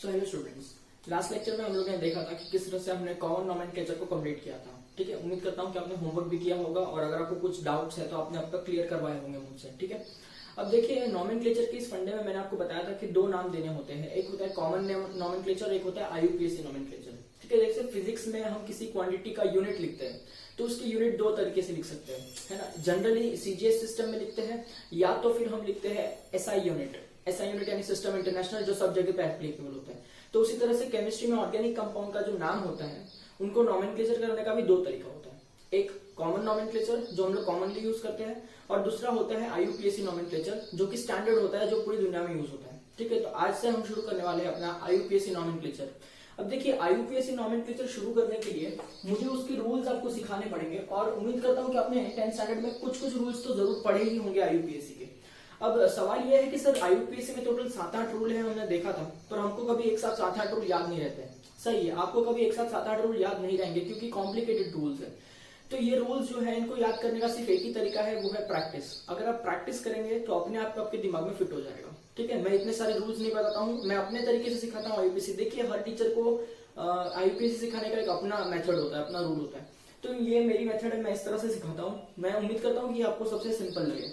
So hello students, last lecture में हम लोगों ने देखा था कि किस तरह से हमने कॉमन नोमेनक्लेचर को कंप्लीट किया था। ठीक है, उम्मीद करता हूँ कि आपने होमवर्क भी किया होगा और अगर आपको कुछ डाउट्स है तो आपने अब तक क्लियर करवाए होंगे मुझसे। ठीक है, अब देखिए नोमेनक्लेचर के इस फंडे में मैंने आपको बताया था कि दो नाम देने होते हैं, एक होता है कॉमन नोमेनक्लेचर, एक होता है आईयूपीएसी नोमेनक्लेचर। ठीक है, जैसे फिजिक्स में हम किसी क्वांटिटी का यूनिट लिखते हैं तो उसकी यूनिट दो तरीके से लिख सकते हैं, है ना। जनरली सीजीएस सिस्टम में लिखते हैं या तो फिर हम लिखते हैं एसआई यूनिट यानी सिस्टम इंटरनेशनल, जो सब जगह पे एप्लीकेबल होता है। तो उसी तरह से केमिस्ट्री में ऑर्गेनिक कंपाउंड का जो नाम होता है उनको नोमेनक्लेचर करने का भी दो तरीका होता है, एक कॉमन नोमेनक्लेचर जो हम लोग कॉमनली यूज करते हैं और दूसरा होता है आईयूपीएसी नोमेनक्लेचर जो कि स्टैंडर्ड होता है, जो पूरी दुनिया में यूज होता है। ठीक है, तो आज से हम शुरू करने वाले हैं अपना आईयूपीएसी नोमेनक्लेचर। अब देखिए आईयूपीएसी नोमेनक्लेचर शुरू करने के लिए मुझे उसके रूल्स आपको सिखाने पड़ेंगे और उम्मीद करता हूँ कि आपने 10th स्टैंडर्ड में कुछ रूल्स तो जरूर पढ़े ही होंगे आईयूपीएसी के। अब सवाल यह है कि सर आईयूपीएसी में टोटल 7-8 रूल है, हमने देखा था, पर हमको कभी एक साथ 7-8 रूल याद नहीं रहते हैं। सही है, आपको कभी एक साथ 7-8 रूल याद नहीं रहेंगे क्योंकि कॉम्प्लिकेटेड रूल्स है। तो ये रूल्स जो है इनको याद करने का सिर्फ एक ही तरीका है, वो है प्रैक्टिस। अगर आप प्रैक्टिस करेंगे तो अपने आप आपके दिमाग में फिट हो जाएगा। ठीक है, मैं इतने सारे रूल्स नहीं बताता हूँ, मैं अपने तरीके से सिखाता हूँ आईयूपीएसी। देखिए हर टीचर को आईयूपीएसी सिखाने का एक अपना मेथड होता है, अपना रूल होता है। तो ये मेरी मेथड है, मैं इस तरह से सिखाता हूँ। मैं उम्मीद करता हूँ कि आपको सबसे सिंपल लगे।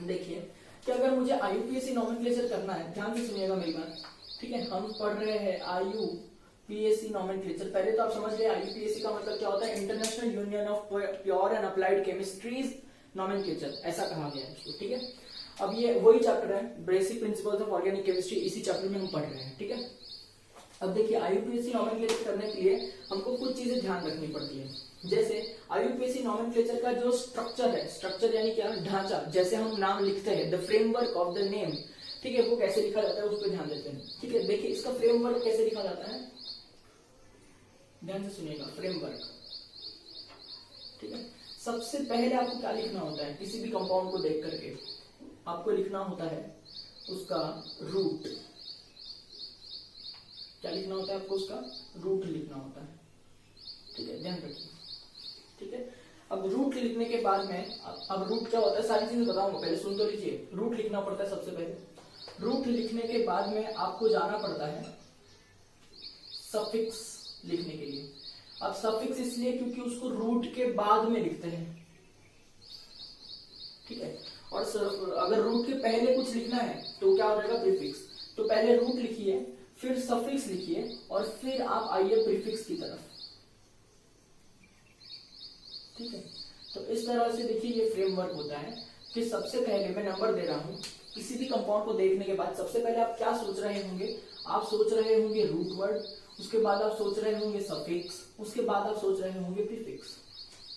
देखिए कि अगर मुझे आईयूपीएसी नोमेनक्लेचर करना है, ध्यान से सुनिएगा मेरी बात। ठीक है, हम पढ़ रहे हैं आईयूपीएसी नोमेनक्लेचर। पहले तो आप समझ गए आईयूपीएसी का मतलब क्या होता है, international union of pure and applied chemistries nomenclature, ऐसा कहा गया है इसको। ठीक है, अब ये वही चैप्टर है, basic principles of organic chemistry, इसी चैप्टर में हम पढ़ रहे हैं। ठीक है, अब देखिए आईयूपीएसी नोमेनक्लेचर करने के लिए हमको कुछ चीजें ध्यान रखनी पड़ती है। जैसे आईयूपीएसी नोमेनक्लेचर का जो स्ट्रक्चर है, स्ट्रक्चर यानी क्या, ढांचा, जैसे हम नाम लिखते हैं, the framework of the name. ठीक है, वो कैसे लिखा जाता है उस पर ध्यान देते हैं। ठीक है, देखिए इसका फ्रेमवर्क कैसे लिखा जाता है, ध्यान से सुनिएगा, फ्रेमवर्क। ठीक है, सबसे पहले आपको क्या लिखना होता है, किसी भी कंपाउंड को देख करके आपको लिखना होता है उसका रूट। क्या लिखना होता है आपको, उसका रूट लिखना होता है। ठीक है, ध्यान रखिए। ठीक है, अब रूट लिखने के बाद में अब रूट क्या होता है सारी चीजें बताऊंगा, पहले सुन तो लीजिए। रूट लिखना पड़ता है सबसे पहले। रूट लिखने के बाद में आपको जाना पड़ता है सफिक्स लिखने के लिए। अब सफिक्स इसलिए क्योंकि उसको रूट के बाद में लिखते हैं। ठीक है, और अगर रूट के पहले कुछ लिखना है तो क्या हो जाएगा, प्रीफिक्स। तो पहले रूट लिखिए, फिर सफिक्स लिखिए और फिर आप आइए प्रीफिक्स की तरफ। ठीक है, तो इस तरह से देखिए ये फ्रेमवर्क होता है कि सबसे पहले मैं नंबर दे रहा हूं, किसी भी कंपाउंड को देखने के बाद सबसे पहले आप क्या सोच रहे होंगे, आप सोच रहे होंगे रूट वर्ड, उसके बाद आप सोच रहे होंगे सफिक्स, उसके बाद आप सोच रहे होंगे प्रीफिक्स।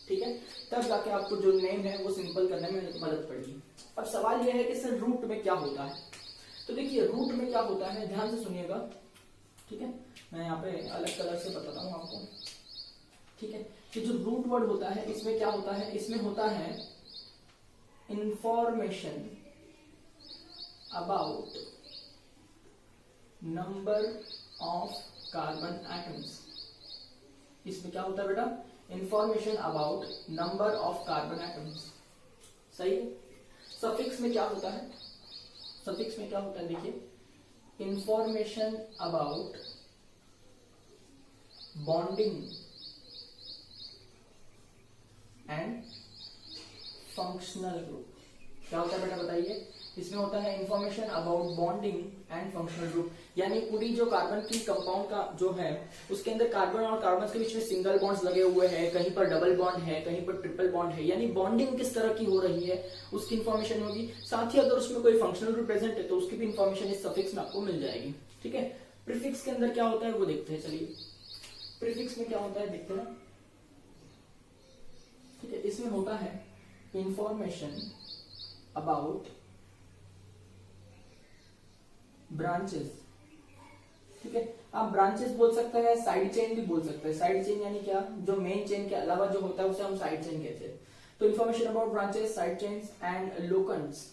ठीक है, तब जाके आपको जो नेम है वो सिंपल करने में मदद पड़ेगी। अब सवाल यह है कि सर रूट में क्या होता है, तो देखिए रूट में क्या होता है, ध्यान से सुनिएगा। ठीक है, मैं यहाँ पे अलग कलर से बताता हूँ आपको। ठीक है, कि जो रूट वर्ड होता है इसमें क्या होता है, इसमें होता है information about number of carbon atoms. इसमें क्या होता है बेटा, information about number of carbon atoms. सही है। सफिक्स में क्या होता है, सफिक्स में क्या होता है, देखिए information about bonding and functional group. क्या होता है बेटा बताइए, इसमें होता है information about bonding and functional group, यानी पूरी जो कार्बन की कंपाउंड का जो है उसके अंदर कार्बन और कार्बन के बीच में सिंगल बॉन्ड्स लगे हुए हैं, कहीं पर डबल बॉन्ड है, कहीं पर ट्रिपल बॉन्ड है, यानी बॉन्डिंग किस तरह की हो रही है उसकी इंफॉर्मेशन होगी। साथ ही अगर उसमें कोई फंक्शनल ग्रुप प्रेजेंट है तो उसकी भी इंफॉर्मेशन इस सफिक्स में आपको मिल जाएगी। ठीक है, प्रीफिक्स के अंदर क्या होता है वो देखते हैं, चलिए प्रीफिक्स में क्या होता है देखते हैं। ठीक है, इसमें होता है इंफॉर्मेशन अबाउट ब्रांचेस। ठीक है, आप ब्रांचेस बोल सकते हैं, साइड चेन भी बोल सकते हैं। साइड चेन यानी क्या, जो मेन चेन के अलावा जो होता है उसे हम साइड चेन कहते हैं। तो information about branches, side chains and locants.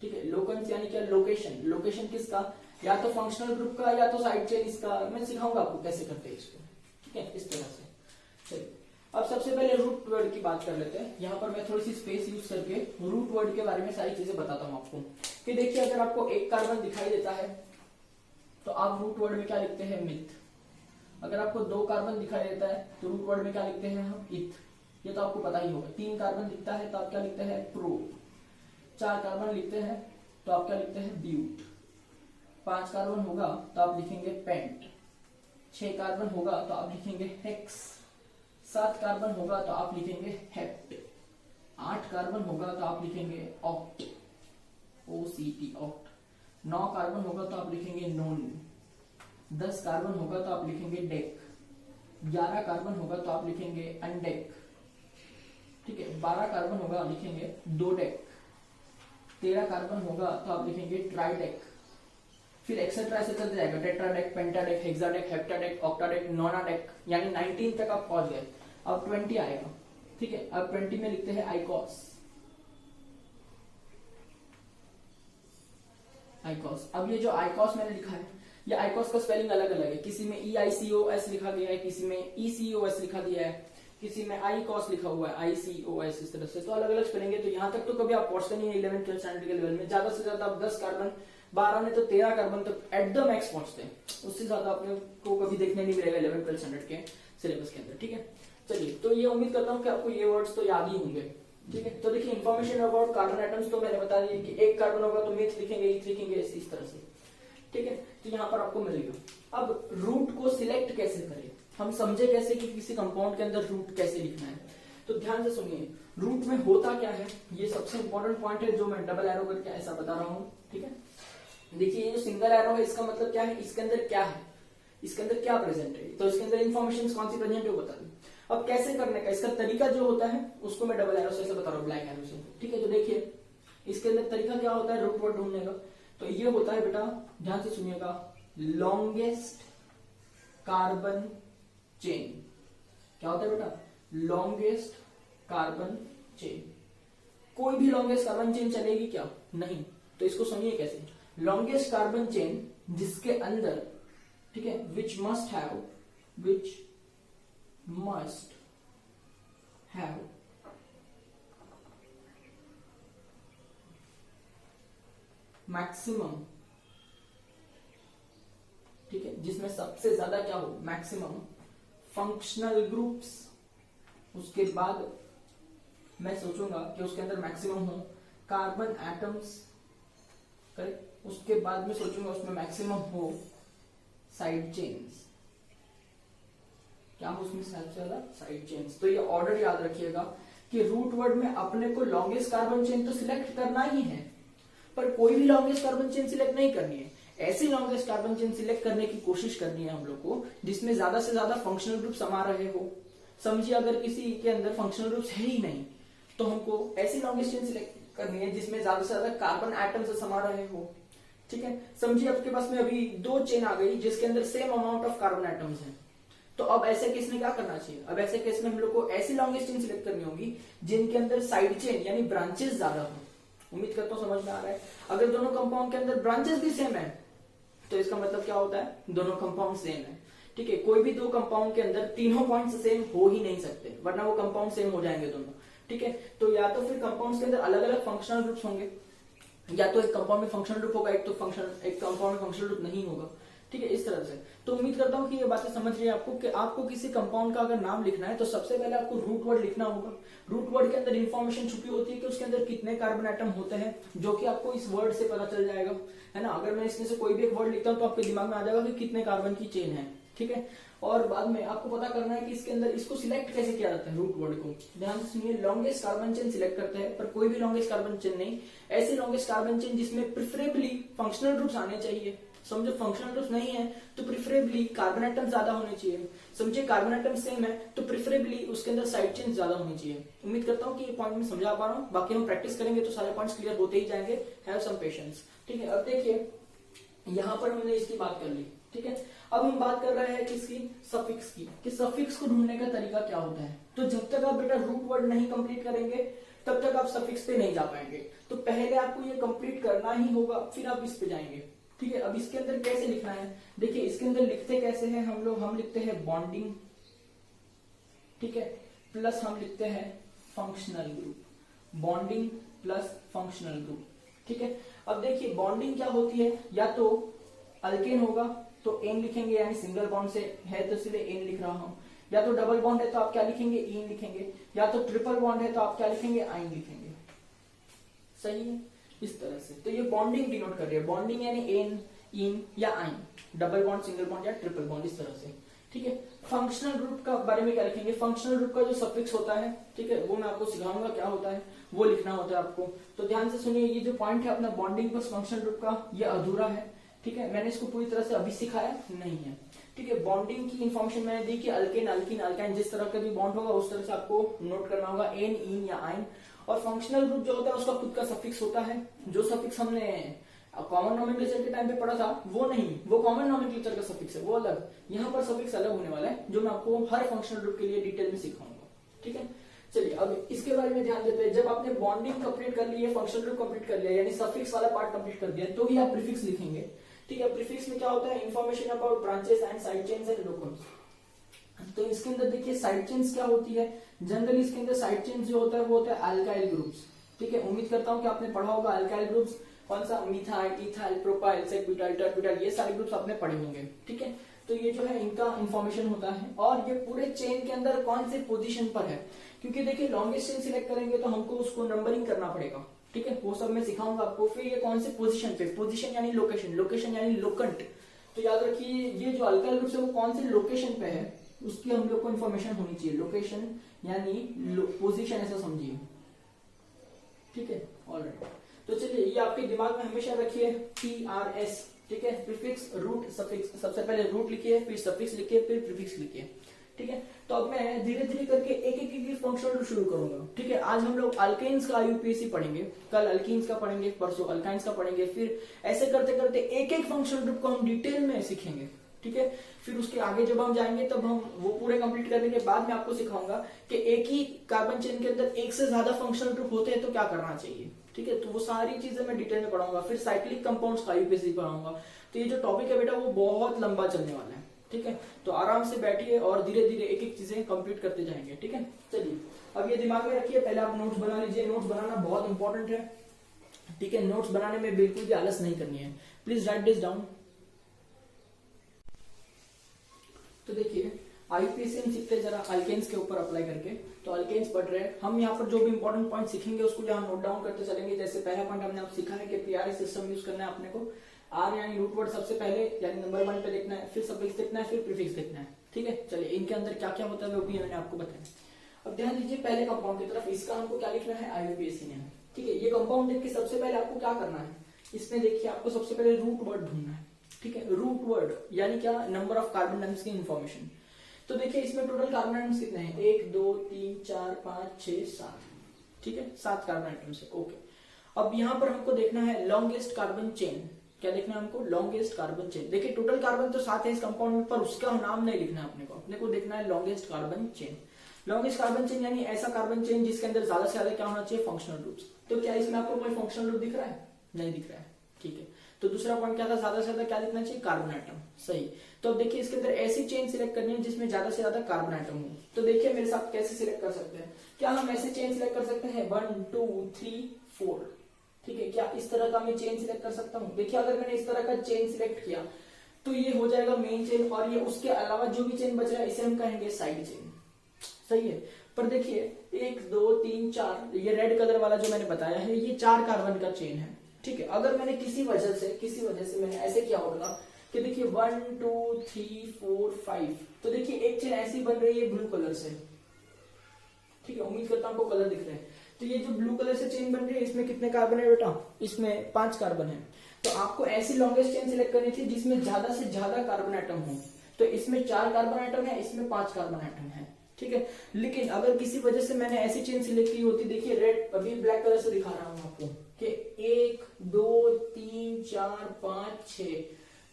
ठीक है, लोकन्स यानी क्या, लोकेशन। लोकेशन किसका, या तो फंक्शनल ग्रुप का या तो साइड चेन इसका। मैं सिखाऊंगा आपको कैसे करते हैं इसको। ठीक है, इस तरह से। चलिए अब सबसे पहले रूट वर्ड की बात कर लेते हैं। यहाँ पर मैं थोड़ी सी स्पेस यूज करके रूट वर्ड के बारे में सारी चीजें बताता हूँ आपको। कि देखिए अगर आपको एक कार्बन दिखाई देता है, तो आप रूट वर्ड में क्या लिखते हैं, मिथ। अगर आपको 2 कार्बन दिखाई देता है तो रूट वर्ड में क्या लिखते हैं हम, इथ। ये तो आपको पता ही होगा। 3 कार्बन दिखता है तो आप क्या लिखते हैं, प्रो। 4 कार्बन लिखते हैं तो आप क्या लिखते हैं, ब्यूट। 5 कार्बन होगा तो आप लिखेंगे पेंट। 6 कार्बन होगा तो आप लिखेंगे हेक्स। 7 कार्बन होगा तो आप लिखेंगे हेप्ट। 8 कार्बन होगा तो आप लिखेंगे ऑक्ट, OCT, ऑक्ट। 9 कार्बन होगा तो आप लिखेंगे नोन। 10 कार्बन होगा तो आप लिखेंगे डेक। 11 कार्बन होगा तो आप लिखेंगे अनडेक, ठीक है। 12 कार्बन होगा लिखेंगे दो डेक। 13 कार्बन होगा तो आप लिखेंगे ट्राइडेक। फिर एक्सेट्रा ऐसे चलते जाएगा, टेट्राडेक, पेंटाडेक, हेक्साडेक, हेप्टाडेक, ऑक्टाडेक, नोनाडेक, यानी 19 तक आप पहुंच गए। अब 20 आएगा, ठीक है। अब 20 में लिखते हैं आइकॉस। आइकॉस, अब ये जो आइकॉस मैंने लिखा है, ये आइकॉस का स्पेलिंग अलग अलग है। किसी में EICOS लिखा गया है, किसी में ECOS लिखा दिया है, किसी में आइकॉस लिखा हुआ है, ICOS, इस तरह से। तो अलग अलग स्पेलिंग है। तो यहाँ तक तो कभी आप पहुंचते नहीं है 11th 12th स्टैंडर्ड के लेवल में। ज्यादा से ज्यादा आप 10 कार्बन, 12 ने तो 13 कार्बन तक एट द मैक्स पहुंचते हैं। उससे ज्यादा आपने को कभी देखने नहीं मिलेगा 11th 12th स्टैंडर्ड के सिलेबस के अंदर, ठीक है। चलिए, तो ये उम्मीद करता हूँ कि आपको ये वर्ड्स तो याद ही होंगे, ठीक है। तो देखिए, इन्फॉर्मेशन अबाउट कार्बन एटम्स तो मैंने बता दी कि 1 कार्बन होगा तो मिथ लिखेंगे, इथ लिखेंगे, इस तरह से, ठीक है। तो यहाँ पर आपको मिलेगा। अब रूट को सिलेक्ट कैसे करें, हम समझे कैसे कि किसी कंपाउंड के अंदर रूट कैसे लिखना है। तो ध्यान से सुनिए, रूट में होता क्या है, ये सबसे इंपॉर्टेंट पॉइंट है जो मैं डबल एरो करके ऐसा बता रहा हूँ, ठीक है। देखिए, ये जो सिंगल एरो है इसका मतलब क्या है, इसके अंदर क्या है, इसके अंदर क्या प्रेजेंट है। तो इसके अंदर इन्फॉर्मेशन कौन सी प्रेजेंट है वो बता दी। अब कैसे करने का, इसका तरीका जो होता है उसको मैं डबल एरो से ऐसे बता रहा हूँ, ब्लैक एरो से, ठीक है। तो देखिए, इसके अंदर तरीका क्या होता है रूट वर्ड ढूंढने का। तो ये होता है बेटा, ध्यान से सुनिएगा, लॉन्गेस्ट कार्बन चेन। क्या होता है बेटा, लॉन्गेस्ट कार्बन चेन। कोई भी लॉन्गेस्ट कार्बन चेन चलेगी क्या, नहीं। तो इसको सुनिए कैसे, लॉन्गेस्ट कार्बन चेन जिसके अंदर, ठीक है, विच मस्ट हैव मैक्सिमम, ठीक है, जिसमें सबसे ज्यादा क्या हो, मैक्सिमम फंक्शनल ग्रुप्स। उसके बाद मैं सोचूंगा कि उसके अंदर मैक्सिमम हो कार्बन एटम्स, करेक्ट। उसके बाद में सोचूंगा उसमें मैक्सिमम हो साइड चेन्स। क्या हो उसमें सबसे ज्यादा, साइड चेन्स। तो ये ऑर्डर याद रखिएगा कि रूट वर्ड में अपने को लॉन्गेस्ट कार्बन चेन तो सिलेक्ट करना ही है, पर कोई भी लॉन्गेस्ट कार्बन चेन सिलेक्ट नहीं करनी है। ऐसी लॉन्गेस्ट कार्बन चेन सिलेक्ट करने की कोशिश करनी है हम लोग को जिसमें ज्यादा से ज्यादा फंक्शनल ग्रुप समा रहे हो। समझिए, अगर किसी के अंदर फंक्शनल ग्रुप्स है ही नहीं तो हमको ऐसी लॉन्गेस्ट चेन सिलेक्ट करनी है जिसमें ज्यादा से ज्यादा कार्बन एटम से समा रहे हो, ठीक है। समझिए, आपके पास में अभी 2 चेन आ गई जिसके अंदर same amount of carbon atoms हैं। तो अब ऐसे केस में क्या करना चाहिए, अब ऐसे केस में हम लोग को ऐसी लॉन्गेस्ट चेन सिलेक्ट करनी होगी जिनके अंदर साइड चेन यानी ब्रांचेस ज्यादा हो। उम्मीद करता हूं समझ में आ रहा है। अगर दोनों कंपाउंड के अंदर ब्रांचेस भी सेम है तो इसका मतलब क्या होता है, दोनों कंपाउंड सेम है, ठीक है। कोई भी 2 कंपाउंड के अंदर तीनों पॉइंट्स सेम हो ही नहीं सकते, वरना वो कंपाउंड सेम हो जाएंगे दोनों, ठीक है। तो या तो फिर कंपाउंड्स के अंदर अलग अलग फंक्शनल ग्रुप्स होंगे, या तो एक कंपाउंड में फंक्शनल ग्रुप होगा, एक कंपाउंड में फंक्शनल ग्रुप नहीं होगा, ठीक है, इस तरह से। तो उम्मीद करता हूं कि ये बातें समझ रही है आपको कि आपको किसी कंपाउंड का अगर नाम लिखना है तो सबसे पहले आपको रूट वर्ड लिखना होगा। रूट वर्ड के अंदर इंफॉर्मेशन छुपी होती है कि उसके अंदर कितने कार्बन एटम होते हैं, जो कि आपको इस वर्ड से पता चल जाएगा, है ना। अगर मैं इसमें से कोई भी एक वर्ड लिखता हूं तो आपके दिमाग में आ जाएगा कि कितने कार्बन की चेन है, ठीक है। और बाद में आपको पता करना है कि इसके अंदर इसको सिलेक्ट कैसे किया जाता है, रूट वर्ड को। ध्यान से सुनिए, लॉन्गेस्ट कार्बन चेन सिलेक्ट करते हैं, पर कोई भी लॉन्गेस्ट कार्बन चेन नहीं, ऐसी लॉन्गेस्ट कार्बन चेन जिसमें प्रिफरेबली फंक्शनल ग्रुप्स आने चाहिए। समझो, फंक्शनल ग्रुप्स नहीं है तो प्रिफरेबली कार्बन एटम ज्यादा होने चाहिए। समझिए, कार्बन एटम सेम है तो प्रिफरेबली उसके अंदर साइड चेन ज्यादा होनी चाहिए। उम्मीद करता हूँ कि ये पॉइंट में समझा पा रहा हूँ। बाकी हम प्रैक्टिस करेंगे तो सारे पॉइंट्स क्लियर होते ही जाएंगे। हैव सम पेशेंस, ठीक है। अब देखिए, यहाँ पर हमने इसकी बात कर ली, ठीक है। अब हम बात कर रहे हैं किसकी, सफिक्स की, कि सफिक्स को ढूंढने का तरीका क्या होता है। तो जब तक आप बेटा रूट वर्ड नहीं कंप्लीट करेंगे तब तक आप सफिक्स पे नहीं जा पाएंगे। तो पहले आपको ये कंप्लीट करना ही होगा, फिर आप इस पे जाएंगे, ठीक है। अब इसके अंदर कैसे लिखना है, देखिए इसके अंदर लिखते कैसे हैं हम लोग, हम लिखते हैं बॉन्डिंग, ठीक है, प्लस हम लिखते हैं functional group. Bonding plus functional group, ठीक है। अब देखिए, बॉन्डिंग क्या होती है, या तो अल्केन होगा तो एन लिखेंगे, यानी सिंगल बॉन्ड से है तो इसलिए एन लिख रहा हूं, या तो डबल बॉन्ड है तो आप क्या लिखेंगे, इन लिखेंगे, या तो ट्रिपल बॉन्ड है तो आप क्या लिखेंगे, आइन लिखेंगे। सही है, इस तरह से। तो ये बॉन्डिंग डिनोट कर रही है, बॉन्डिंग यानी एन, इन या आइन, डबल बॉन्ड, सिंगल बॉन्ड या ट्रिपल बॉन्ड, इस तरह से। ठीक है, फंक्शनल ग्रुप का बारे में क्या लिखेंगे, फंक्शनल ग्रुप का जो सफिक्स होता है, ठीक है, वो मैं आपको सिखाऊंगा क्या होता है, वो लिखना होता है आपको। तो ध्यान से सुनिए, ये जो पॉइंट है अपना बॉन्डिंग प्लस फंक्शनल ग्रुप का, ये अधूरा है। ठीक है, मैंने इसको पूरी तरह से अभी सिखाया नहीं है। ठीक है, बॉन्डिंग की इंफॉर्मेशन मैंने दी कि अल्केन, अल्कीन, अल्काइन, जिस तरह का भी बॉन्ड होगा उस तरह से आपको नोट करना होगा, एन, इन या आइन। और फंक्शनल ग्रुप जो होता है उसका खुद का सफिक्स होता है, जो सफिक्स हमने कॉमन नोमेनक्लेचर के टाइम पे पढ़ा था वो नहीं, वो कॉमन नोमेनक्लेचर का सफिक्स है, वो अलग। यहाँ पर सफिक्स अलग होने वाला है, जो मैं आपको हर फंक्शनल ग्रुप के लिए डिटेल में सिखाऊंगा। ठीक है, चलिए अब इसके बारे में ध्यान देते हैं। जब आपने बॉन्डिंग कंप्लीट कर ली है, फंक्शनल ग्रुप कंप्लीट कर लिया, यानी सफिक्स वाला पार्ट कंप्लीट कर दिया, तो ही आप प्रीफिक्स लिखेंगे। ठीक है, प्रीफिक्स में क्या होता है, information about branches and side chains and locants. तो इसके अंदर देखिए साइड चेन्स क्या होती है, जनरली इसके अंदर साइड चेन्स जो होता है वो होता है अल्काइल ग्रुप्स। ठीक है, उम्मीद करता हूं कि आपने पढ़ा होगा अल्काइल ग्रुप्स, कौन सा, मिथाइल, इथाइल, प्रोपाइल, सेट-ब्यूटाइल, टर-ब्यूटाइल, ये सारे ग्रुप्स आपने पढ़े होंगे। ठीक है, तो ये जो है इनका इंफॉर्मेशन होता है, और ये पूरे चेन के अंदर कौन से पोजीशन पर है, क्योंकि देखिए लॉन्गेस्ट चेन सिलेक्ट करेंगे तो हमको उसको नंबरिंग करना पड़ेगा। ठीक है, वो सब मैं सिखाऊंगा आपको। फिर ये कौन से पोजीशन पे, पोजीशन यानी लोकेशन, लोकेशन यानी लोकेंट। तो याद रखिए ये जो अल्काइल ग्रुप है वो कौन से लोकेशन पे है, उसकी हम लोग को इन्फॉर्मेशन होनी चाहिए। लोकेशन यानी पोजीशन, ऐसा समझिए। ठीक है, ऑलराइट। तो चलिए ये आपके दिमाग में हमेशा रखिए, PRS। ठीक है, प्रीफिक्स, रूट, सफिक्स। सबसे पहले रूट लिखिए, फिर सफिक्स लिखिए, फिर प्रीफिक्स लिखिए। ठीक है, तो अब मैं धीरे धीरे करके एक एक फंक्शनल ग्रुप शुरू करूंगा। ठीक है, आज हम लोग अल्केन्स का IUPAC पढ़ेंगे, कल अल्कीन्स का पढ़ेंगे, परसों अल्काइंस का पढ़ेंगे, फिर ऐसे करते करते एक एक फंक्शनल ग्रुप को हम डिटेल में सीखेंगे। ठीक है, फिर उसके आगे जब हम जाएंगे तब हम वो पूरे कंप्लीट करने के बाद मैं आपको सिखाऊंगा कि एक ही कार्बन चेन के अंदर एक से ज्यादा फंक्शनल ग्रुप होते हैं तो क्या करना चाहिए। ठीक है, तो वो सारी चीजें मैं डिटेल में पढ़ाऊंगा। फिर साइक्लिक कंपाउंड्स का IUPAC पढ़ाऊंगा। तो ये जो टॉपिक है बेटा वो बहुत लंबा चलने वाला है। ठीक है, तो आराम से बैठिए और धीरे धीरे एक एक चीजें कंप्लीट करते जाएंगे। ठीक है, चलिए अब ये दिमाग में रखिए, पहले आप नोट्स बना लीजिए। नोट्स बनाना बहुत इंपॉर्टेंट है। ठीक है, नोट्स बनाने में बिल्कुल भी आलस नहीं करनी है। Please right this down. तो देखिए IUPAC हम सीखते जरा अल्केन्स के ऊपर अप्लाई करके। तो अल्केन्स पढ़ रहे हैं हम, यहाँ पर जो भी इंपॉर्टेंट पॉइंट सीखेंगे उसको यहाँ नोट डाउन करते चलेंगे। जैसे पहला पॉइंट हमने आप सीखा है कि PRS सिस्टम यूज करना है अपने को। R यानी रूट वर्ड सबसे पहले, यानी नंबर 1 पे लिखना है, फिर सफिक्स लिखना है, फिर प्रीफिक्स लिखना है। ठीक है, चलिए इनके अंदर क्या क्या होता है वो भी मैंने आपको बताया। अब ध्यान दीजिए पहले कंपाउंड की तरफ, इसका हमको क्या लिखना है, IUPAC ने। ठीक है, ये कंपाउंड देख के सबसे पहले आपको क्या करना है, इसमें देखिए आपको सबसे पहले रूट वर्ड ढूंढना है। ठीक है, रूट वर्ड यानी क्या, नंबर ऑफ कार्बन एटम्स की इंफॉर्मेशन। तो देखिए इसमें टोटल कार्बन एटम्स कितने हैं, 1 2 3 4 5 6 7। ठीक है, 7 कार्बन एटम्स है। ओके, अब यहाँ पर हमको देखना है लॉन्गेस्ट कार्बन चेन। क्या देखना है हमको, लॉन्गेस्ट कार्बन चेन। देखिए टोटल कार्बन तो 7 है इस कंपाउंड में, पर उसका नाम नहीं लिखना है अपने को देखना है longest carbon chain. Longest carbon chain यानी ऐसा कार्बन चेन जिसके अंदर ज्यादा से ज्यादा क्या होना चाहिए, फंक्शनल ग्रुप्स। तो क्या इसमें आपको कोई फंक्शनल ग्रुप दिख रहा है, नहीं दिख रहा है। ठीक है, तो दूसरा पॉइंट क्या था, ज्यादा से ज्यादा क्या लिखना चाहिए, कार्बन एटम। सही। तो अब देखिए इसके अंदर ऐसी चेन सिलेक्ट करनी है जिसमें ज्यादा से ज्यादा कार्बन एटम हो। तो देखिए मेरे साथ कैसे सिलेक्ट कर सकते हैं, क्या हम ऐसे चेन सिलेक्ट कर सकते हैं 1 2 3 4। ठीक है, क्या इस तरह का मैं चेन सिलेक्ट कर सकता हूँ। देखिए अगर मैंने इस तरह का चेन सिलेक्ट किया तो ये हो जाएगा मेन चेन, और ये उसके अलावा जो भी चेन बच रहा है इसे हम कहेंगे साइड चेन। सही है, पर देखिए 1 2 3 4, ये रेड कलर वाला जो मैंने बताया है ये 4 कार्बन का चेन है। ठीक है, अगर मैंने किसी वजह से मैंने ऐसे किया होगा कि देखिए 1 2 3 4 5, तो देखिए एक चेन ऐसी बन रही है ब्लू कलर से। ठीक है, उम्मीद करता हूं आपको कलर दिख रहे हैं। तो ये जो ब्लू कलर से चेन बन रही है इसमें कितने कार्बन है बेटा, इसमें 5 कार्बन है। तो आपको ऐसी लॉन्गेस्ट चेन सिलेक्ट करनी थी जिसमें ज्यादा से ज्यादा कार्बन एटम हो। तो इसमें 4 कार्बन एटम है, इसमें 5 कार्बन एटम है। ठीक है, लेकिन अगर किसी वजह से मैंने ऐसी चेन सिलेक्ट की होती, देखिए रेड अभी ब्लैक कलर से दिखा रहा हूं आपको कि 1 2 3 4 5 6,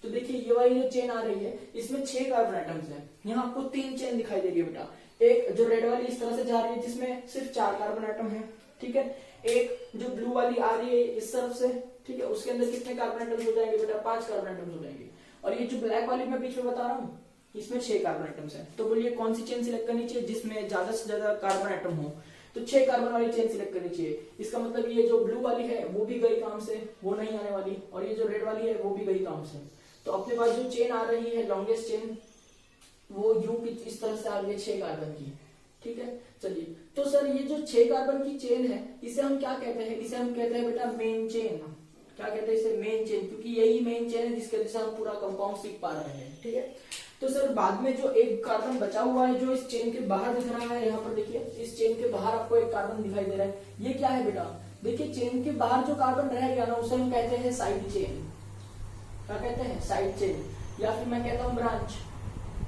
तो देखिए ये वाली जो चेन आ रही है इसमें 6 कार्बन एटम्स है। यहाँ आपको 3 चेन दिखाई दे रही है बेटा, एक जो रेड वाली इस तरह से जा रही है जिसमें सिर्फ 4 कार्बन एटम है। ठीक है, एक जो ब्लू वाली आ रही है इस तरफ से, ठीक है, उसके अंदर कितने कार्बन एटम्स हो जाएंगे बेटा, 5 कार्बन एटम्स हो जाएंगे। और ये जो ब्लैक वाली मैं बीच में बता रहा हूँ इसमें 6 कार्बन एटम्स है। तो बोलिए कौन सी चेन सिलेक्ट करनी चाहिए जिसमें ज्यादा से ज्यादा कार्बन एटम हो, तो 6 कार्बन वाली चेन सिलेक्ट करनी चाहिए। इसका मतलब ये जो ब्लू वाली है वो भी गई काम से, वो नहीं आने वाली, और ये जो रेड वाली है वो भी गई काम से। तो अपने पास जो चेन आ रही है लॉन्गेस्ट चेन वो यू की इस तरह से आ रही है 6 कार्बन की, ठीक है। चलिए, तो सर ये जो 6 कार्बन की चेन है इसे हम क्या कहते हैं, इसे हम कहते हैं बेटा मेन चेन। क्या कहते हैं इसे, मेन चेन, क्योंकि यही मेन चेन है जिसके वजह से हम पूरा कंपाउंड सीख पा रहे हैं, ठीक है। तो सर बाद में जो एक कार्बन बचा हुआ है जो इस चेन के बाहर दिख रहा है, यहाँ पर देखिए इस चेन के बाहर आपको एक कार्बन दिखाई दे रहा है, ये क्या है बेटा, देखिए चेन के बाहर जो कार्बन रहेगा ना उसे हम कहते हैं साइड चेन। क्या कहते हैं, साइड चेन, या फिर मैं कहता हूँ ब्रांच,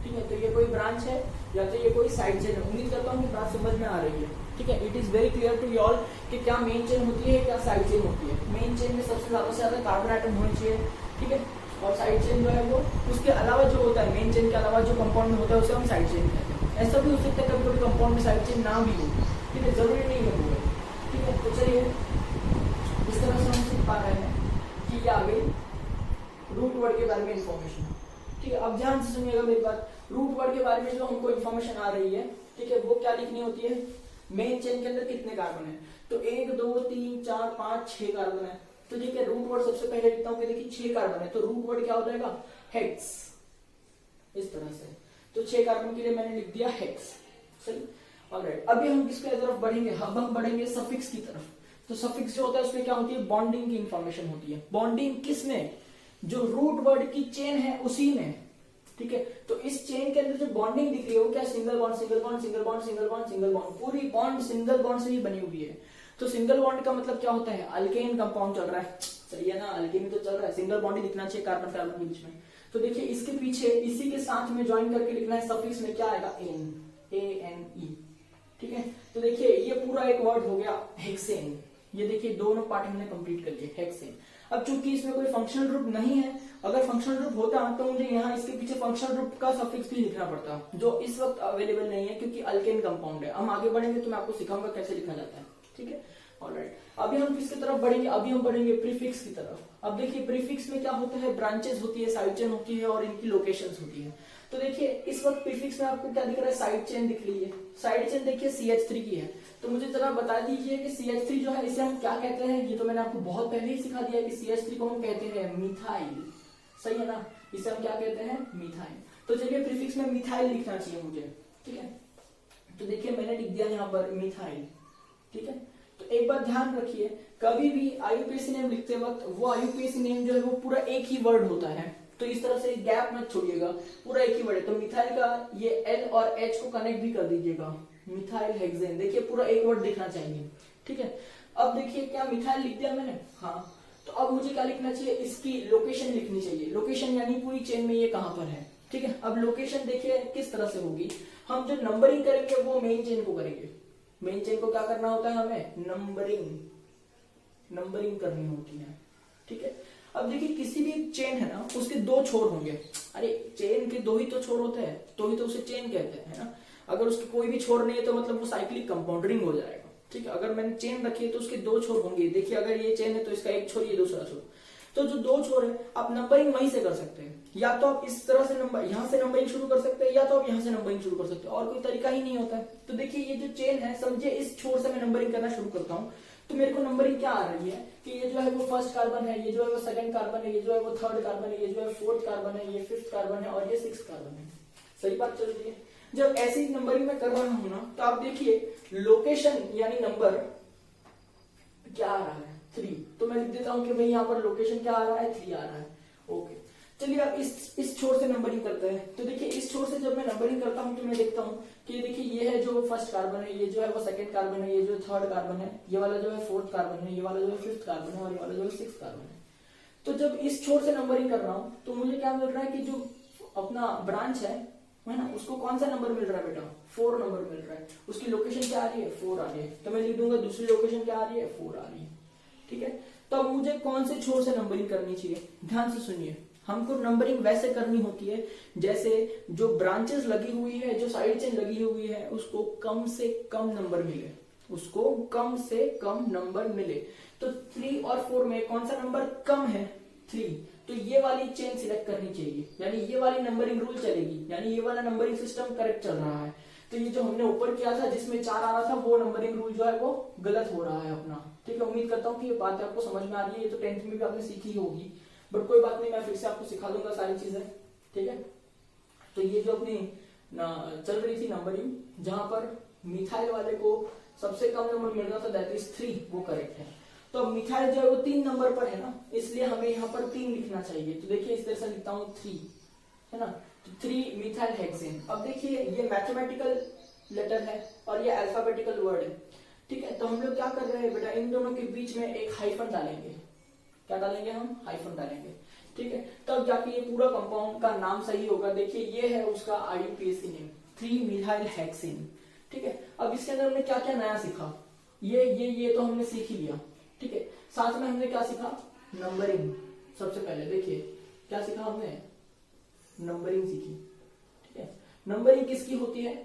ठीक है। तो ये कोई ब्रांच है या तो ये कोई साइड चेन है। उम्मीद करता हूँ कि बात समझ में आ रही है, ठीक है। It is very clear to you all कि क्या मेन चेन होती है क्या साइड चेन होती है। मेन चेन में सबसे ज्यादा कार्बन आइटम होने चाहिए, ठीक है, और साइड चेन जो है वो उसके अलावा जो होता है, मेन चेन के अलावा जो कंपाउंड में होता है उसे हम साइड चेन कहते हैं। ऐसा भी हो सकता है कभी कभी कंपाउंड में साइड चेन ना भी हो, ठीक है, जरूरी नहीं है वो, ठीक है। तो चलिए इस तरह से हम सीख पा रहे हैं कि ये आ गई रूट वर्ड के बारे में इंफॉर्मेशन, ठीक है। अब ध्यान से सुनिएगा मेरी बात, रूट वर्ड के बारे में जो हमको इन्फॉर्मेशन आ रही है, ठीक है, वो क्या लिखनी होती है, मेन चेन के अंदर कितने कार्बन है, तो 1 2 3 4 5 6 कार्बन है। तो ठीक है, रूट वर्ड सबसे पहले लिखता हूँ कि देखिए 6 कार्बन है, तो रूट वर्ड क्या हो जाएगा, हेक्स, इस तरह से। तो 6 कार्बन के लिए मैंने लिख दिया हेक्स, सही। ऑलराइट, अभी हम किसके तरफ बढ़ेंगे, अब हम बढ़ेंगे सफिक्स की तरफ। तो सफिक्स जो होता है उसमें क्या होती है, बॉन्डिंग की इंफॉर्मेशन होती है। बॉन्डिंग किसमें, जो रूट वर्ड की चेन है उसी में, ठीक है। तो इस चेन के अंदर जो बॉन्डिंग दिख रही है वो क्या, single bond single bond single bond single bond single bond, पूरी बॉन्ड सिंगल बॉन्ड से ही बनी हुई है। तो सिंगल बॉन्ड का मतलब क्या होता है, अल्केन कंपाउंड चल रहा है, सही है ना, अल्केन तो चल रहा है, सिंगल बॉन्ड ही दिखना चाहिए कार्बन कार्बन के बीच में। तो देखिए इसके पीछे इसी के साथ में ज्वाइन करके लिखना है, सफिक्स में क्या आएगा, एन, ANE, ठीक है। तो देखिए ये पूरा एक वर्ड हो गया हेक्सेन। ये देखिए दोनों पार्ट हमने कंप्लीट कर लिए, हेक्सेन। अब चूंकि इसमें कोई फंक्शनल ग्रुप नहीं है, अगर फंक्शनल ग्रुप होता तो मुझे यहाँ इसके पीछे फंक्शनल ग्रुप का सफिक्स भी लिखना पड़ता, जो इस वक्त अवेलेबल नहीं है क्योंकि अल्केन कंपाउंड है। हम आगे बढ़ेंगे तो मैं आपको सिखाऊंगा कैसे लिखा जाता है, ठीक है। ऑलराइट, अभी हम किसकी तरफ बढ़ेंगे, अभी हम बढ़ेंगे प्रीफिक्स की तरफ। अब देखिए प्रीफिक्स में क्या होता है, ब्रांचेस होती है, साइड चेन होती है और इनकी लोकेशंस होती है। तो देखिए इस वक्त प्रीफिक्स में आपको क्या दिख रहा है, साइड चेन दिख रही है। साइड चेन देखिए CH3 की है, तो मुझे जरा बता दीजिए कि CH3 जो है इसे हम क्या कहते हैं। ये तो मैंने आपको बहुत पहले ही सिखा दिया है कि CH3 को हम कहते हैं मिथाइल, सही है ना, इसे हम क्या कहते हैं, मिथाइल। तो चलिए प्रीफिक्स में मिथाइल लिखना चाहिए मुझे, ठीक है। तो देखिए मैंने लिख दिया यहाँ पर मिथाइल, ठीक है। तो एक बात ध्यान रखिए, कभी भी IUPAC नेम लिखते वक्त वो IUPAC नेम जो है वो पूरा एक ही वर्ड होता है, तो इस तरह से गैप मत छोड़िएगा, पूरा एक ही वर्ड है। तो मिथाइल का ये L और H को कनेक्ट भी कर दीजिएगा, मिथाइल हेक्सेन, देखिए पूरा एक वर्ड दिखना चाहिए, ठीक है। अब देखिए क्या मिथाइल लिख दिया मैंने, हाँ। तो अब मुझे क्या लिखना चाहिए, इसकी लोकेशन लिखनी चाहिए। लोकेशन यानी पूरी चेन में ये कहां पर है, ठीक है। अब लोकेशन देखिए किस तरह से होगी, हम जो नंबरिंग करेंगे वो मेन चेन को करेंगे। मेन चेन को क्या करना होता है, हमें नंबरिंग करनी होती है, ठीक है। अब देखिए किसी भी चेन है ना उसके 2 छोर होंगे, अरे चेन के 2 ही तो छोर होते हैं, तो ही तो उसे चेन कहते हैं, है ना। अगर उसके कोई भी छोर नहीं है तो मतलब वो साइक्लिक कंपाउंड रिंग हो जाएगा, ठीक है। अगर मैंने चेन रखी है तो उसके 2 छोर होंगे, देखिए अगर ये चेन है तो इसका एक छोर, ये दूसरा छोर, तो जो 2 छोर है आप नंबरिंग वहीं से कर सकते हैं। या तो आप इस तरह से नंबर यहाँ से नंबरिंग शुरू कर सकते हैं, या तो आप यहाँ से नंबरिंग शुरू कर सकते हैं, और कोई तरीका ही नहीं होता है। तो देखिए ये जो चेन है, समझिए इस छोर से मैं नंबरिंग करना शुरू करता हूँ, तो मेरे को नंबरिंग क्या आ रही है कि ये जो है वो फर्स्ट कार्बन है, ये जो है वो सेकंड कार्बन है, ये जो है वो थर्ड कार्बन है, ये जो है फोर्थ कार्बन है, ये फिफ्थ कार्बन है और ये सिक्स्थ कार्बन है। सही बात चल रही है। जब ऐसी नंबरिंग में कर रहा हूं ना, तो आप देखिए लोकेशन यानी नंबर क्या आ रहा है, 3। तो मैं लिख देता हूं कि भाई यहाँ पर लोकेशन क्या आ रहा है, 3 आ रहा है, ओके। चलिए अब इस छोर से नंबरिंग करते हैं। तो देखिए इस छोर से जब मैं नंबरिंग करता हूं तो मैं देखता हूं कि देखिए ये है जो फर्स्ट कार्बन है, ये जो है वो सेकंड कार्बन है, ये जो थर्ड कार्बन है, ये वाला जो है फोर्थ कार्बन है, ये वाला जो है फिफ्थ कार्बन है और ये वाला जो है सिक्स्थ कार्बन है। तो जब इस छोर से नंबरिंग कर रहा हूं तो मुझे क्या मिल रहा है कि जो अपना ब्रांच है ना, उसको कौन सा नंबर मिल रहा है बेटा, 4 नंबर मिल रहा है। उसकी लोकेशन क्या आ रही है, 4 आ रही है। तो मैं लिख दूंगा दूसरी लोकेशन क्या आ रही है, 4 आ रही है, ठीक है। तो अब मुझे कौन से छोर से नंबरिंग करनी चाहिए, ध्यान से सुनिए। हमको नंबरिंग वैसे करनी होती है जैसे जो ब्रांचेस लगी हुई है, जो साइड चेन लगी हुई है, उसको कम से कम नंबर मिले, उसको कम से कम नंबर मिले। तो 3 और 4 में कौन सा नंबर कम है, 3, तो ये वाली चेन सिलेक्ट करनी चाहिए, यानी ये वाली नंबरिंग रूल चलेगी, यानी ये वाला नंबरिंग सिस्टम करेक्ट चल रहा है। तो ये जो हमने ऊपर किया था जिसमें 4 आ रहा था, वो नंबरिंग रूल जो है वो गलत हो रहा है अपना, ठीक है। उम्मीद करता हूँ कि ये बात आपको समझ में आ रही है, ये तो 10th में भी आपने सीखी होगी। बट कोई बात नहीं, मैं फिर से आपको सिखा दूंगा सारी चीजें, ठीक है। तो ये जो अपनी चल रही थी नंबरिंग, जहां पर मिथाइल वाले को सबसे कम नंबर मिल रहा था, दैट इज 3, वो करेक्ट है। तो अब मिथाइल जो है वो 3 नंबर पर है ना, इसलिए हमें यहाँ पर 3 लिखना चाहिए। तो देखिए इस तरह से लिखता हूँ 3, है ना, तो 3 मिथाइल हेक्सेन। अब देखिए ये मैथमेटिकल लेटर है और ये अल्फाबेटिकल वर्ड है, ठीक है। तो हम लोग क्या कर रहे हैं बेटा, इन दोनों के बीच में एक हाइफन डालेंगे। क्या डालेंगे हम? हाइफन डालेंगे, ठीक है। तब जाके ये पूरा कंपाउंड का नाम सही होगा। देखिए ये है उसका IUPAC नेम, 3 मिथाइल हेक्सेन, ठीक है। अब इसके अंदर हमने क्या क्या नया सीखा, ये तो हमने सीख ही लिया, ठीक है। साथ में हमने क्या सीखा? नंबरिंग। सबसे पहले देखिए क्या सीखा हमने? नंबरिंग सीखी, ठीक है। नंबरिंग किसकी होती है?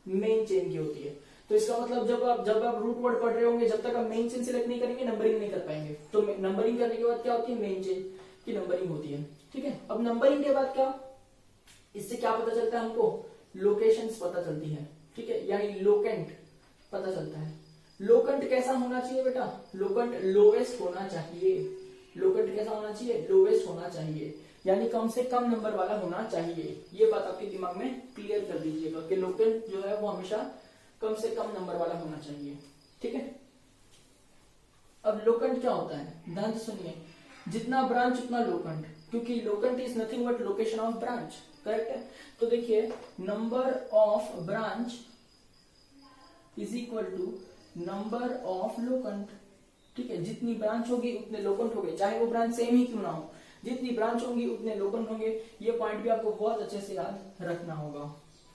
मेन चेन की होती है। तो इसका मतलब जब आप रूट वर्ड पढ़ रहे होंगे, जब तक आप मेन चेन सिलेक्ट नहीं करेंगे नंबरिंग नहीं कर पाएंगे। तो नंबरिंग करने के बाद क्या होती है? मेन चेन की नंबरिंग होती है, ठीक है। अब नंबरिंग के बाद क्या, इससे क्या पता चलता है हमको? लोकेशंस पता चलती है, ठीक है, यानी लोकेंट पता चलता है। लोकेंट कैसा होना चाहिए बेटा? लोकेंट लोवेस्ट होना चाहिए। लोकेंट कैसा होना चाहिए? लोवेस्ट होना चाहिए, यानी कम से कम नंबर वाला होना चाहिए। ये बात आपके दिमाग में क्लियर कर दीजिएगा कि लोकेंट जो है वो हमेशा कम से कम नंबर वाला होना चाहिए, ठीक है। अब लोकेंट क्या होता है? ध्यान से सुनिए, जितना ब्रांच उतना लोकेंट, क्योंकि locant is nothing but location of branch, correct है। तो देखिए number of branch is equal to number of locant, ठीक है। जितनी ब्रांच होगी उतने लोकेंट होंगे, चाहे वो ब्रांच सेम ही क्यों ना हो, जितनी ब्रांच होंगी उतने लोकेंट होंगे। ये पॉइंट भी आपको बहुत अच्छे से याद रखना होगा,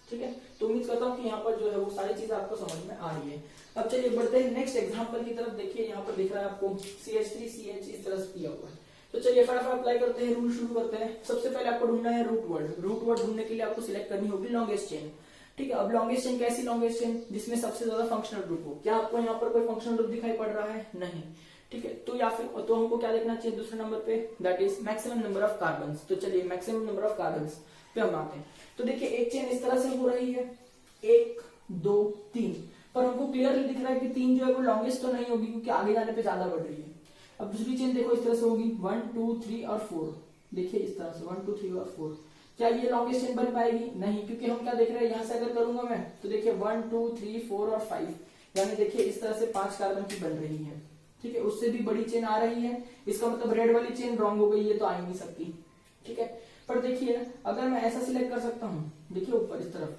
ठीक है। तो उम्मीद करता हूँ कि यहाँ पर जो है वो सारी चीजें आपको समझ में आ रही है। अब चलिए बढ़ते हैं नेक्स्ट एग्जांपल की तरफ। देखिए यहाँ पर दिख रहा है आपको CH3CH इस तरह से किया हुआ है। तो चलिए फटाफट अप्लाई करते हैं, रूल शुरू करते हैं। सबसे पहले आपको ढूंढना है रूट वर्ड। रूट वर्ड ढूंढने के लिए आपको सिलेक्ट करनी होगी लॉन्गेस्ट चेन, ठीक है। अब लॉन्गेस्ट चेन कैसी लॉन्गेस्ट चेन? जिसमें सबसे ज्यादा फंक्शनल ग्रुप हो। क्या आपको यहाँ पर कोई फंक्शनल ग्रुप दिखाई पड़ रहा है? नहीं, ठीक है। तो या फिर तो हमको क्या देखना चाहिए दूसरे नंबर पे? That is maximum number of carbons. तो चलिए मैक्सिमम नंबर ऑफ कार्बन्स पे हम आते हैं। तो देखिए एक चेन इस तरह से हो रही है, 1 2 3, पर हमको क्लियरली दिख रहा है कि 3 जो है वो लॉन्गेस्ट तो नहीं होगी, क्योंकि आगे जाने पे ज्यादा बढ़ रही है। अब दूसरी चेन देखो इस तरह से होगी 1 2 3 और 4। देखिए इस तरह से 1 2 3 और 4। क्या ये लॉन्गेस्ट चेन बन पाएगी? नहीं, क्योंकि हम क्या देख रहे हैं, यहां से अगर करूंगा मैं तो देखिए 1 2 3 4 और 5, यानी देखिए इस तरह से 5 कार्बन की बन रही है, ठीक है। उससे भी बड़ी चेन आ रही है, इसका मतलब रेड वाली चेन रॉन्ग हो गई, ये तो आ ही नहीं सकती, ठीक है। पर देखिए अगर मैं ऐसा सिलेक्ट कर सकता हूं, देखिए ऊपर इस तरफ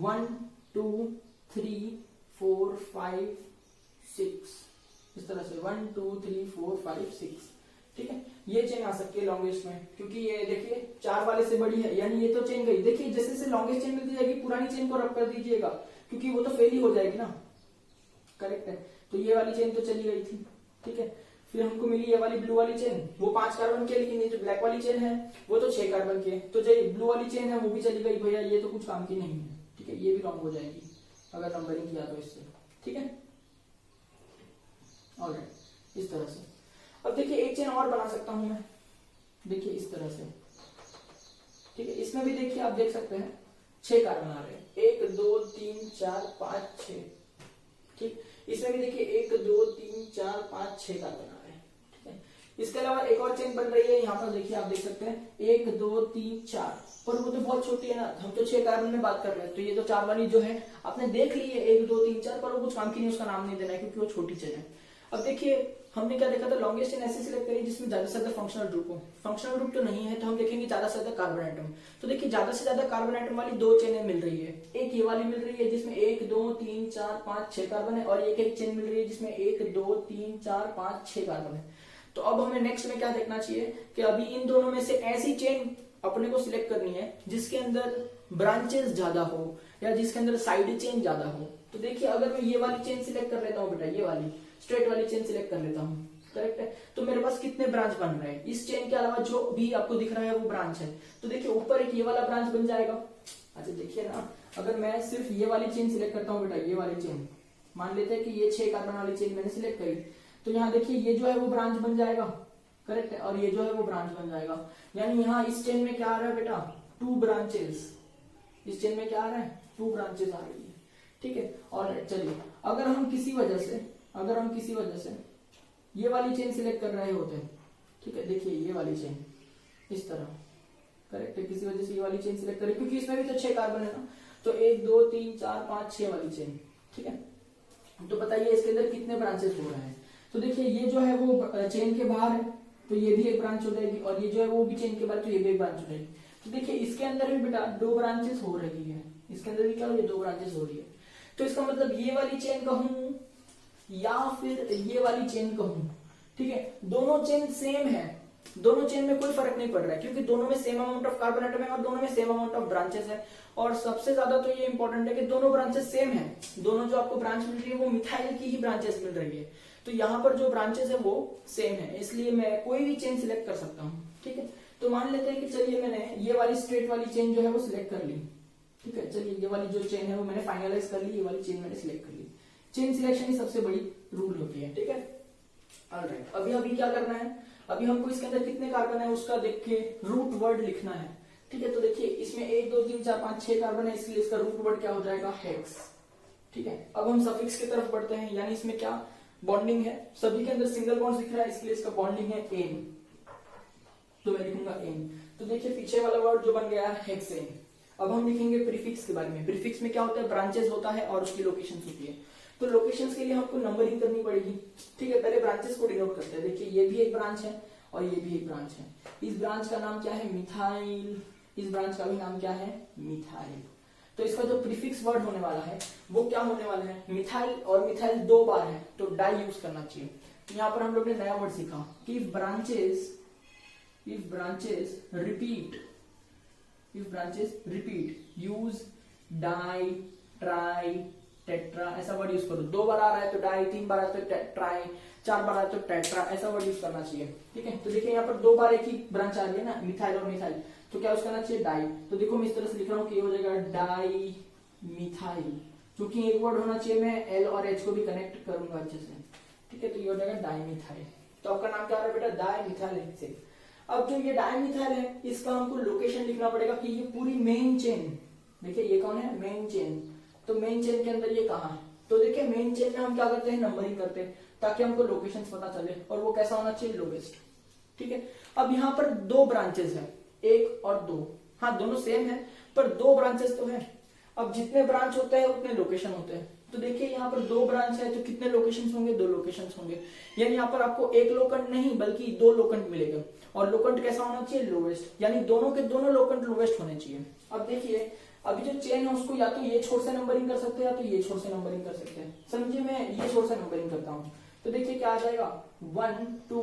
1 2 3 4 5 6, इस तरह से 1 2 3 4 5 6, ठीक है। ये चेन आ सकती है लॉन्गेस्ट में, क्योंकि ये देखिए 4 वाले से बड़ी है, यानी ये तो चेन गई। देखिए जैसे जैसे लॉन्गेस्ट चेन मिलती जाएगी पुरानी चेन को रब कर दीजिएगा, क्योंकि वो तो फेल ही हो जाएगी ना, करेक्ट है। तो ये वाली चेन तो चली गई थी, ठीक है। फिर हमको मिली ये वाली ब्लू वाली चेन, वो 5 कार्बन की है, लेकिन ये जो ब्लैक वाली चेन है वो तो 6 कार्बन की है। तो जो ब्लू वाली चेन है वो भी चली गई, भैया ये तो कुछ काम की नहीं है, ठीक है। ये भी रॉन्ग हो जाएगी अगर नंबरिंग किया तो इससे, ठीक है। ऑलराइट, इस तरह से। अब देखिए एक चेन और बना सकता हूं मैं, देखिए इस तरह से, ठीक है। इसमें भी देखिए आप देख सकते हैं 6 कार्बन आ रहे हैं, 1 2 3 4 5 6, ठीक। इसमें भी देखिए 1 2 3 4 5 6 कार्बन आ रहे हैं, ठीक है। इसके अलावा एक और चेन बन रही है, यहाँ पर देखिए आप देख सकते हैं 1 2 3 4, पर वो तो बहुत छोटी है ना, हम तो 6 कार्बन में बात कर रहे हैं। तो ये तो 4 वाली जो है आपने देख ली है 1 2 3 4, पर वो कुछ काम की नहीं, उसका नाम नहीं देना है क्योंकि वो छोटी चेन है। अब देखिए हमने क्या देखा था, लॉन्गेस्ट चेन ऐसे सिलेक्ट करी जिसमें ज्यादा से ज्यादा फंक्शनल ग्रुप हो। फंक्शनल ग्रुप तो नहीं है तो हम देखेंगे ज्यादा से ज्यादा कार्बन आइटम। तो देखिए ज्यादा से ज्यादा कार्बन आइटम वाली 2 चेनें मिल रही है। एक ये वाली मिल रही है जिसमें 1 2 3 4 5 6 कार्बन है, और एक चेन मिल रही है जिसमें 1 2 3 4 5 6 कार्बन है। तो अब हमें नेक्स्ट में क्या देखना चाहिए कि अभी इन दोनों में से ऐसी चेन अपने को सिलेक्ट करनी है जिसके अंदर ब्रांचेस ज्यादा हो या जिसके अंदर साइड चेन ज्यादा हो। तो देखिए अगर मैं ये वाली चेन सिलेक्ट कर लेता हूँ बेटा, ये वाली स्ट्रेट वाली चेन सिलेक्ट कर लेता हूँ, करेक्ट है। तो मेरे पास कितने ब्रांच बन रहे हैं? इस चेन के अलावा जो भी आपको दिख रहा है वो ब्रांच है। तो देखिए ऊपर एक ये वाला ब्रांच बन जाएगा। अच्छा देखिए ना, अगर मैं सिर्फ ये वाली चेन सिलेक्ट करता हूँ बेटा, ये वाली चेन, मान लेते हैं कि ये 6 कार्बन वाली चेन मैंने सिलेक्ट करी, तो यहाँ देखिए ये जो है वो ब्रांच बन जाएगा, करेक्ट है, और ये जो है वो ब्रांच बन जाएगा। यानी यहाँ इस चेन में क्या आ रहा है बेटा, 2 ब्रांचेस। इस चेन में क्या आ रहा है, 2 ब्रांचेस आ रही है, ठीक है। और चलिए अगर हम किसी वजह से ये वाली चेन सिलेक्ट कर रहे होते हैं, ठीक है। देखिए ये वाली चेन इस तरह, करेक्ट है, किसी वजह से ये वाली चेन सिलेक्ट करें क्योंकि इसमें भी तो 6 कार्बन है ना, तो 1 2 3 4 5 6 वाली चेन, ठीक है। तो बताइए इसके अंदर कितने ब्रांचेस हो रहे हैं। तो देखिए ये जो है वो चेन के बाहर है, तो ये भी एक ब्रांच हो जाएगी, और ये जो है वो भी चेन के बाहर, तो ये भी एक ब्रांच हो जाएगी। तो देखिए इसके अंदर भी बेटा 2 ब्रांचेस हो रही है, इसके अंदर भी क्या हो रही है, 2 ब्रांचेस हो रही है। तो इसका मतलब ये वाली चेन कहूं या फिर ये वाली चेन कहूं, ठीक है। दोनों चेन सेम है, दोनों चेन में कोई फर्क नहीं पड़ रहा है क्योंकि दोनों में same amount of carbon atom है और दोनों में सेम अमाउंट ऑफ ब्रांचेस है। और सबसे ज्यादा तो ये इंपॉर्टेंट है कि दोनों ब्रांचेस सेम है, दोनों जो आपको ब्रांच मिल रही है वो मिथाइल की ही ब्रांचेस मिल रही है। तो यहाँ पर जो ब्रांचेस है वो सेम है, इसलिए मैं कोई भी चेन सिलेक्ट कर सकता हूँ, ठीक है। तो मान लेते हैं कि चलिए मैंने ये वाली स्ट्रेट वाली चेन जो है वो सिलेक्ट कर ली, ठीक है। चलिए ये वाली जो चेन है वो मैंने फाइनलाइज कर ली, ये वाली चेन मैंने सिलेक्ट कर ली। चेन सिलेक्शन ही सबसे बड़ी रूल होती है, ठीक है। ऑलराइट, अभी क्या करना है, अभी हमको इसके अंदर कितने कार्बन है उसका देख के रूट वर्ड लिखना है, ठीक है। तो देखिए इसमें 1 2 3 4 5 6 कार्बन है, इसलिए इसका रूट वर्ड क्या हो जाएगा, हेक्स, ठीक है। अब हम सफिक्स की तरफ बढ़ते हैं, यानी इसमें क्या बॉन्डिंग है, सभी के अंदर सिंगल बॉन्ड दिख रहा है, इसलिए इसका बॉन्डिंग है एन, तो मैं लिखूंगा एन। तो देखिए पीछे वाला वर्ड जो बन गया है हेक्सेन। अब हम लिखेंगे प्रीफिक्स के बारे में। प्रीफिक्स में क्या होता है, ब्रांचेस होता है और उसकी लोकेशंस होती है। तो लोकेशंस के लिए हमको नंबरिंग करनी पड़ेगी, ठीक है। पहले ब्रांचेस को डिनोट करते हैं। देखिए ये भी एक ब्रांच है और ये भी एक ब्रांच है। इस ब्रांच का नाम क्या है, मिथाइल, इस ब्रांच का भी नाम क्या है, मिथाइल। तो इसका जो प्रीफिक्स वर्ड होने वाला है वो क्या होने वाला है, मिथाइल, और मिथाइल 2 बार है तो डाई यूज करना चाहिए। तो यहाँ पर हम लोग ने नया वर्ड सीखा कि if branches repeat use di, tri, tetra, ऐसा वर्ड यूज करो। 2 बार आ रहा है तो डाई, 3 बार आ रहा है तो ट्राई, 4 बार आ रहा है तो टेट्रा, ऐसा वर्ड यूज करना चाहिए, ठीक है। तो देखिए यहाँ पर 2 बार एक ही ब्रांच आ रही है ना, मिथाइल और मिथाइल, तो क्या यूज करना चाहिए, डाई। तो देखो मैं इस तरह से लिख रहा हूँ कि ये हो जाएगा डाई मिथाइल, क्योंकि एक वर्ड होना चाहिए, मैं एल और एच को भी कनेक्ट करूंगा अच्छे से, ठीक है। तो ये हो जाएगा डाई मिथाइल। तो आपका नाम क्या आ रहा है बेटा, डाई मिथाइल हेक्सेन। अब जो ये डाई मिथाइल है इसका हमको लोकेशन लिखना पड़ेगा कि ये पूरी मेन चेन, देखिए ये कौन है, मेन चेन। तो मेन चेन के अंदर ये कहाँ है, तो देखिए मेन चेन में हम क्या करते हैं, नंबरिंग करते हैं ताकि हमको लोकेशन पता चले, और वो कैसा होना चाहिए, लोवेस्ट, ठीक है। अब यहाँ पर 2 ब्रांचेस है, 1 और 2, हाँ दोनों सेम है पर 2 ब्रांचेस तो है। अब जितने ब्रांच होते हैं उतने लोकेशन होते हैं। तो देखिए यहाँ पर 2 ब्रांच है तो कितने लोकेशंस होंगे, 2 लोकेशंस होंगे, यानी यहाँ पर आपको एक लोकेंट नहीं बल्कि 2 लोकेंट मिलेगा। और लोकेंट कैसा होना चाहिए, लोवेस्ट, यानी दोनों के दोनों लोकेंट लोवेस्ट होने चाहिए। अब देखिए अभी जो चेन है उसको या तो ये छोर से नंबरिंग कर सकते हैं या तो ये छोर से नंबरिंग कर सकते हैं। समझिए मैं ये छोर से नंबरिंग करता हूँ, तो देखिए क्या आ जाएगा, 1 2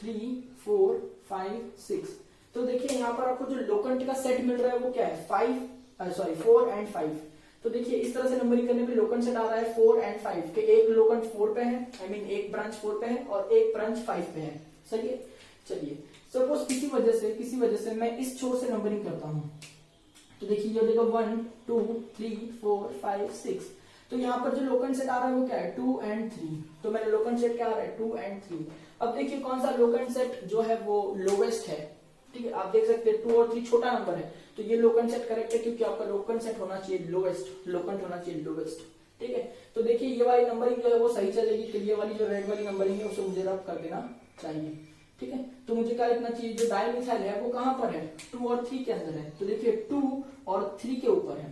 3 4 5 6। तो देखिए यहाँ पर आपको जो लोकेंट का सेट मिल रहा है वो क्या है, 4 एंड 5। तो देखिए इस तरह से नंबरिंग करने पे लोकेंट सेट आ रहा है 4 एंड 5 के, एक लोकेंट 4 पे है, आई मीन एक ब्रांच 4 पे है और एक ब्रांच 5 पे है, सही है। चलिए सपोज किसी वजह से मैं इस छोर से नंबरिंग करता हूँ, तो देखिए ये देखो 1 2 3 4 5 6। तो यहाँ पर जो लोकेंट सेट आ रहा है वो क्या है, 2 एंड 3। तो मेरा लोकेंट सेट क्या आ रहा है, 2 एंड 3। अब देखिए कौन सा लोकेंट सेट जो है वो लोवेस्ट है, ठीक है। आप देख सकते हैं 2 और 3 छोटा नंबर है, तो ये लोकेंट सेट करेक्ट है क्योंकि आपका लोकेंट सेट होना चाहिए लोवेस्ट, लोकेंट होना चाहिए लोवेस्ट, ठीक है। तो देखिए ये वाली नंबरिंग जो है वो सही चलेगी, तो ये वाली जो रेड वाली नंबरिंग है उसे मुझे रब कर देना चाहिए, ठीक है। तो मुझे क्या लिखना चाहिए, जो डाई मिथाइल है वो कहां पर है, 2 और 3 के अंदर है। तो देखिए 2 और 3 के ऊपर है,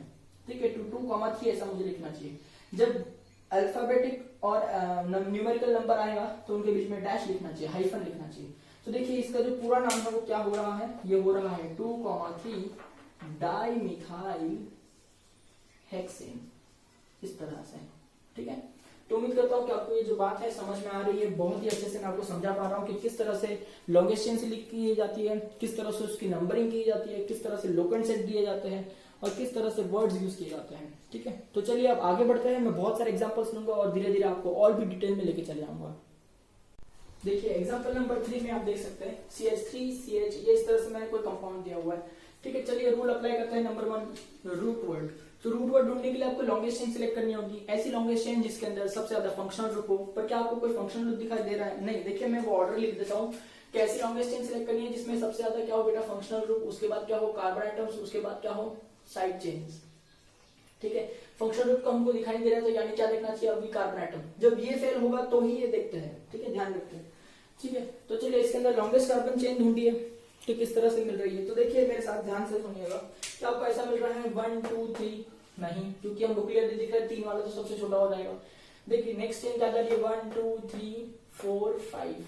ठीक है। 2 2 3 ऐसा मुझे लिखना चाहिए। जब अल्फाबेटिक और न्यूमेरिकल नंबर आएगा तो उनके बीच में डैश लिखना चाहिए, हाइफन लिखना चाहिए। तो देखिए इसका जो पूरा नाम है वो क्या हो रहा है, ये हो रहा है 2 3 डाई मिथाइल हेक्सेन, इस तरह से, ठीक है। तो उम्मीद करता हूँ कि आपको ये जो बात है समझ में आ रही है। बहुत ही अच्छे से मैं आपको समझा पा रहा हूँ कि किस तरह से लॉन्गेस्ट चेन सिलेक्ट की जाती है, किस तरह से उसकी नंबरिंग की जाती है, किस तरह से लोकेंट सेट दिए जाते हैं और किस तरह से वर्ड्स यूज किए जाते हैं, ठीक है। तो चलिए अब आगे बढ़ते हैं। मैं बहुत सारे एग्जांपल्स लूंगा और धीरे धीरे आपको और भी डिटेल में लेके चले आऊंगा। देखिए एग्जांपल नंबर 3 में आप देख सकते हैं CH3 CH, ये इस तरह से मैंने कोई कंपाउंड दिया हुआ है, ठीक है। चलिए रूल अप्लाई करते हैं। Number 1 root word. तो रूट वर्ड ढूंढने के लिए आपको लॉन्गेस्ट चेन सिलेक्ट करनी होगी, ऐसी लॉन्गेस्ट चेन जिसके अंदर सबसे ज्यादा फंक्शनल ग्रुप हो। पर क्या आपको कोई फंक्शनल ग्रुप दिखाई दे रहा है, नहीं। देखिए मैं वो ऑर्डर लिख देता हूँ, कैसी लॉन्गेस्ट चेन सिलेक्ट करनी है जिसमें सबसे ज्यादा क्या हो बेटा, फंक्शनल ग्रुप, उसके बाद क्या हो, कार्बन आइटम्स, उसके बाद क्या हो, साइड चेन्स, ठीक है। फंक्शनल ग्रुप का हमको दिखाई दे रहा है तो यानी क्या देखना चाहिए, अभी कार्बन आइटम। जब ये फेल होगा तो ही ये देखते हैं, ठीक है, ध्यान रखते हैं। ठीक है, तो चलिए इसके अंदर लॉन्गेस्ट कार्बन चेन ढूंढिए तो किस तरह से मिल रही है। तो देखिए मेरे साथ ध्यान से सुनिएगा कि आपको ऐसा मिल रहा है 1 2 3, नहीं क्योंकि हम क्लियरली दिख रहा है 3 वाला तो सबसे छोटा हो जाएगा। देखिए नेक्स्ट चेन क्या है 1 2 3 4 5,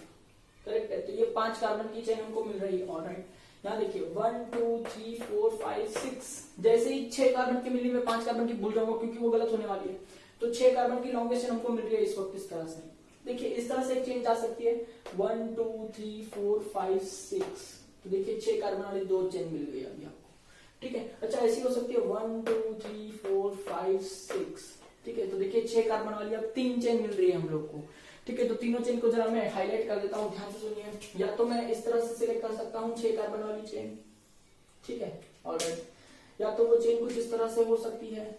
करेक्ट है, तो ये 5 कार्बन की चेन हमको मिल रही है। ऑलराइट, यहाँ देखिए 1 2 3 4 5 6, जैसे ही 6 कार्बन की मिली मैं 5 कार्बन की भूल जाऊंगा क्योंकि वो गलत होने वाली है। तो 6 कार्बन की लॉन्गेस्ट चेन हमको मिल रही है इस वक्त इस तरह से। देखिए इस तरह से एक चेन जा सकती है 1 2 3 4 5 6, तो देखिए 6 कार्बन वाली 2 चेन मिल गई अभी आपको। ठीक है, अच्छा ऐसी हो सकती है 1 2 3 4 5 6, ठीक है, तो देखिए 6 कार्बन वाली अब 3 चेन मिल रही है हम लोग को। ठीक है, तो तीनों चेन को जरा मैं हाईलाइट कर देता हूँ, ध्यान से सुनिए। या तो मैं इस तरह से सिलेक्ट कर सकता हूँ 6 कार्बन वाली चेन, ठीक है, ऑलराइट, या तो वो चेन कुछ इस तरह से हो सकती है,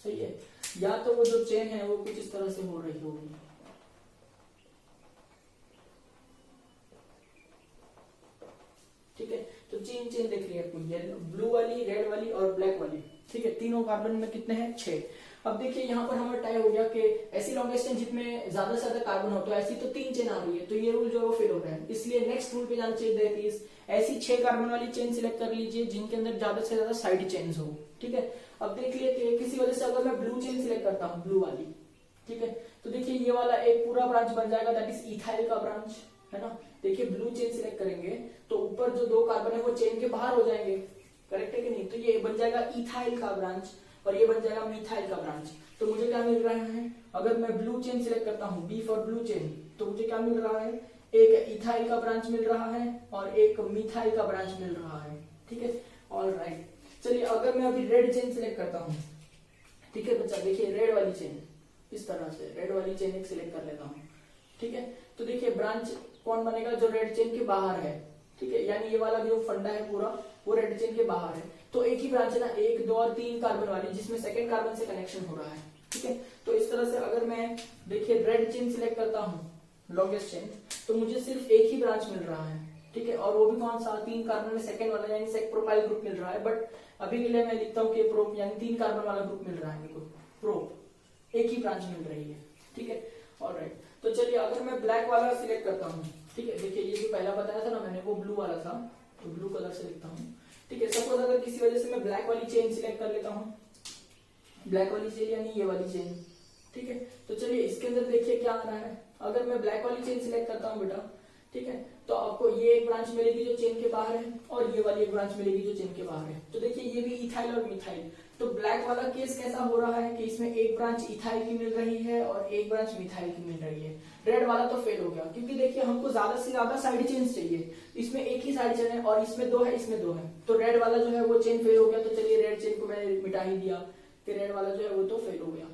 सही है, या तो वो जो चेन है वो कुछ इस तरह से हो रही होगी। ठीक है, तो चेन देख रही है आपको, ब्लू वाली, रेड वाली और ब्लैक वाली। ठीक है, तीनों कार्बन में कितने हैं 6। अब देखिए यहाँ पर हमारा तय हो गया कि ऐसी लॉन्गेस्ट चेन जिसमें ज्यादा से ज्यादा कार्बन हो, तो ऐसी तो 3 चेन आ रही है, तो ये रूल जो है वो फेल हो रहा है। इसलिए नेक्स्ट रूल पे जाना चाहिए, दैट इज ऐसी 6 कार्बन वाली चेन सिलेक्ट कर लीजिए जिनके अंदर ज्यादा से ज्यादा साइड चेन्स हो। ठीक है, अब देख लिए किसी वजह से अगर मैं ब्लू चेन सिलेक्ट करता हूँ, ब्लू वाली, ठीक है, तो देखिए ये वाला एक पूरा ब्रांच बन जाएगा, दैट इज इथाइल का ब्रांच, है ना। देखिए ब्लू चेन सिलेक्ट करेंगे तो ऊपर जो 2 कार्बन है वो चेन के बाहर हो जाएंगे, करेक्ट है कि नहीं, तो ये बन जाएगा इथाइल का ब्रांच और ये बन जाएगा मिथाइल का ब्रांच। तो मुझे क्या मिल रहा है, अगर मैं ब्लू चेन सिलेक्ट करता हूँ, बी फॉर ब्लू चेन, तो मुझे क्या मिल रहा है, एक इथाइल का ब्रांच मिल रहा है और एक मिथाइल का ब्रांच मिल रहा है। ठीक है, ऑलराइट, चलिए अगर मैं अभी रेड चेन सिलेक्ट करता हूँ, ठीक है बच्चा, देखिए रेड वाली चेन इस तरह से, रेड वाली चेन एक सिलेक्ट कर लेता हूँ। ठीक है, तो देखिए ब्रांच कौन बनेगा, जो रेड चेन के बाहर है। ठीक है, यानी ये वाला जो फंडा है पूरा वो रेड चेन के बाहर है, तो एक ही ब्रांच है ना, 1 2 और 3 कार्बन वाली, जिसमें सेकंड कार्बन से कनेक्शन हो रहा है। ठीक है, तो इस तरह से अगर मैं देखिए रेड चेन सिलेक्ट करता हूँ, लॉन्गेस्ट चेन, तो मुझे सिर्फ एक ही ब्रांच मिल रहा है। ठीक है, और वो भी कौन सा, 3 कार्बन में सेकंड वाला, यानी सेक प्रोपाइल ग्रुप मिल रहा है। बट अभी के लिए मैं लिखता हूँ कि प्रोप, यानी 3 कार्बन वाला ग्रुप मिल रहा है मेरे को, प्रोप, एक ही ब्रांच मिल रही है। ठीक है, ऑलराइट, तो चलिए अगर मैं ब्लैक वाला सिलेक्ट करता हूँ, ठीक है, देखिए ये जो पहला बताया था ना मैंने, वो ब्लू वाला था, तो ब्लू कलर से लिखता हूँ। ठीक है, सपोज अगर किसी वजह से मैं ब्लैक वाली चेन सिलेक्ट कर लेता हूँ, ब्लैक वाली चेन यानी ये वाली चेन। ठीक है, तो चलिए इसके अंदर देखिए क्या आ रहा है, अगर मैं ब्लैक वाली चेन सिलेक्ट करता हूँ बेटा, ठीक है, तो आपको ये एक ब्रांच मिलेगी जो चेन के बाहर है और ये वाली एक ब्रांच मिलेगी जो चेन के बाहर है। तो देखिए ये भी इथाइल और मिथाइल। तो ब्लैक वाला केस कैसा हो रहा है कि इसमें एक ब्रांच इथाइल की मिल रही है और एक ब्रांच मिथाइल की मिल रही है। रेड वाला तो फेल हो गया, क्योंकि देखिए हमको ज्यादा से ज्यादा साइड चेन्स चाहिए, इसमें एक ही साइड चेन है और इसमें 2 है, इसमें 2 है, तो रेड वाला जो है वो चेन फेल हो गया। तो चलिए रेड चेन को मैंने मिटा ही दिया कि रेड वाला जो है वो तो फेल हो गया।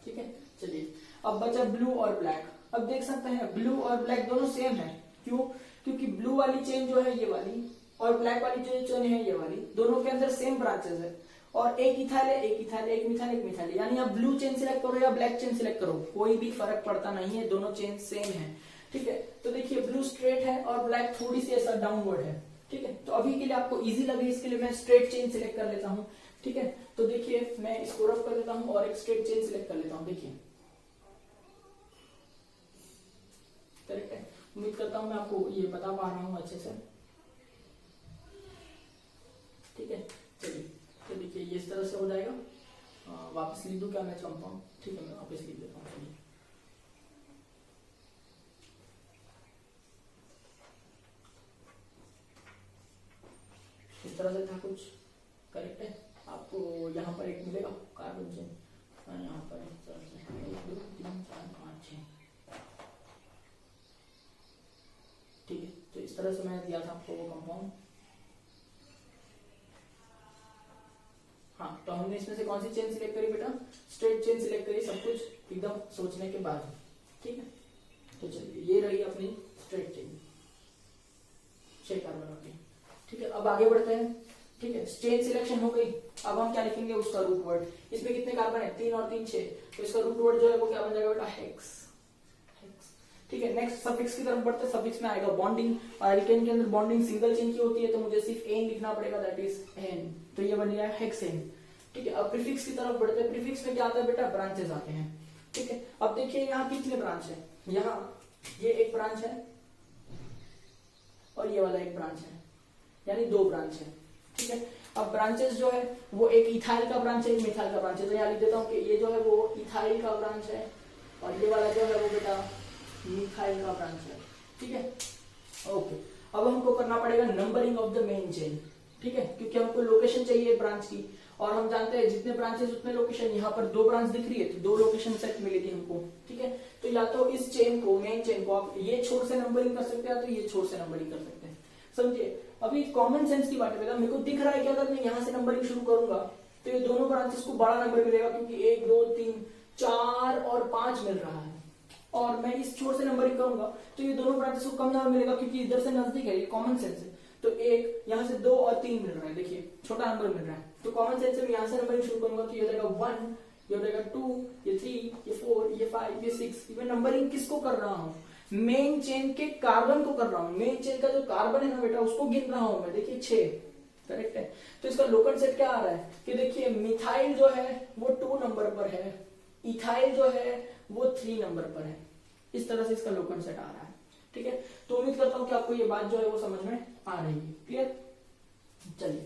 ठीक है, चलिए अब बचा ब्लू और ब्लैक। अब देख सकते हैं ब्लू और ब्लैक दोनों सेम है, क्यों, क्योंकि ब्लू वाली चेन जो है ये वाली और ब्लैक वाली जो चेन है ये वाली, दोनों के अंदर सेम ब्रांचेस है और एक इथाइल है, एक इथाइल, एक मिथाइल, एक मिथाइल, यानी आप ब्लू चेन सिलेक्ट करो या ब्लैक चेन सिलेक्ट करो कोई भी फर्क पड़ता नहीं है, दोनों चेन सेम है। ठीक है, तो देखिए ब्लू स्ट्रेट है और ब्लैक थोड़ी सी ऐसा डाउनवर्ड है। ठीक है, तो अभी के लिए आपको इजी लगे इसके लिए मैं स्ट्रेट चेन सिलेक्ट कर लेता हूँ। ठीक है, तो देखिए मैं इसको रफ कर लेता हूँ और एक स्ट्रेट चेन सिलेक्ट कर लेता हूँ। देखिए करेक्ट है, उम्मीद करता हूं मैं आपको ये बता पा रहा हूं अच्छे से। ठीक है, चलिए तो देखिए ये इस तरह से हो जाएगा। वापस लिख दूं क्या मैं चाहता हूँ, ठीक है मैं वापस लिख देता हूँ। चलिए इस तरह से था कुछ, करेक्ट है। आपको यहाँ पर एक मिलेगा कार्बन चेन, यहाँ पर इस तरह से 1 2 3 4 5 6। ठीक है, तो इस तरह से मैंने दिया था आपको वो कंपाउंड। हाँ, तो हमने इसमें से कौन सी चेन सिलेक्ट करी बेटा, स्ट्रेट चेन सिलेक्ट करी, सब कुछ एकदम सोचने के बाद। ठीक है, तो चलिए ये रही अपनी स्ट्रेट चेन 6 कार्बन की। ठीक है, अब आगे बढ़ते हैं। ठीक है, चेन सिलेक्शन हो गई, अब हम क्या लिखेंगे उसका रूट वर्ड। इसमें कितने कार्बन है, 3 और 3 6, तो इसका रूट वर्ड जो है वो क्या बन जाएगा बेटा, हेक्स। ठीक है, नेक्स्ट सफिक्स की तरफ बढ़ते हैं। सफिक्स में आएगा बॉन्डिंग, और एल्केन के अंदर बॉन्डिंग सिंगल चेन की होती है, तो मुझे सिर्फ एन लिखना पड़ेगा, दैट इज एन, तो ये बन गया हेक्सेन। ठीक है, अब प्रीफिक्स की तरफ बढ़ते हैं। प्रीफिक्स में क्या आता है बेटा, ब्रांचेस आते हैं। ठीक है, अब देखिए यहाँ कितने ब्रांच है, यहाँ ये एक ब्रांच है और ये वाला एक ब्रांच है, यानी 2 ब्रांच है। ठीक है, अब ब्रांचेस जो है वो एक इथाइल का ब्रांच है, एक मिथाइल का ब्रांच है। तो यहाँ लिख देता हूँ कि ये जो है वो इथाइल का ब्रांच है और ये वाला जो है वो बेटा मिथाइल का ब्रांच है। ठीक है, ओके। अब हमको करना पड़ेगा numbering of the main chain. ठीक है, क्योंकि हमको लोकेशन चाहिए ब्रांच की, और हम जानते हैं जितने ब्रांचेस उतने लोकेशन। यहाँ पर 2 ब्रांच दिख रही है तो 2 लोकेशन सेट मिलेगी हमको। ठीक है, तो या तो इस चेन को, मेन चेन को आप ये छोर से नंबरिंग कर सकते हैं, तो ये छोर से नंबरिंग कर सकते हैं। समझिए, अभी कॉमन सेंस की बात है, मेरे को दिख रहा है कि अगर मैं यहाँ से नंबरिंग शुरू करूंगा तो ये दोनों ब्रांचेस को बड़ा नंबर मिलेगा, क्योंकि 1 2 3 4 और 5 मिल रहा है। और मैं इस छोर से नंबरिंग करूंगा तो ये दोनों ब्रांचेस को कम नंबर मिलेगा, क्योंकि इधर से नजदीक है, ये कॉमन सेंस है। तो 1 यहाँ से 2 और 3 मिल रहा है, देखिए छोटा नंबर मिल रहा है। तो कॉमन सेंस से मैं यहाँ से नंबरिंग शुरू करूंगा तो ये हो जाएगा 1, ये हो जाएगा 2, ये 3, ये 4, ये 5, ये 6। मैं नंबरिंग किसको कर रहा हूँ, मेन चेन के कार्बन को कर रहा हूँ। मेन चेन का जो कार्बन है ना बेटा, उसको गिन रहा हूं मैं। देखिए 6, करेक्ट है। तो इसका लोकल सेट क्या आ रहा है कि देखिए मिथाइल जो है वो 2 नंबर पर है, इथाइल जो है वो 3 नंबर पर है। इस तरह से इसका लोकल सेट आ रहा है। ठीक है, तो उम्मीद करता हूं कि आपको ये बात जो है वो समझ में आ रही है। क्लियर, चलिए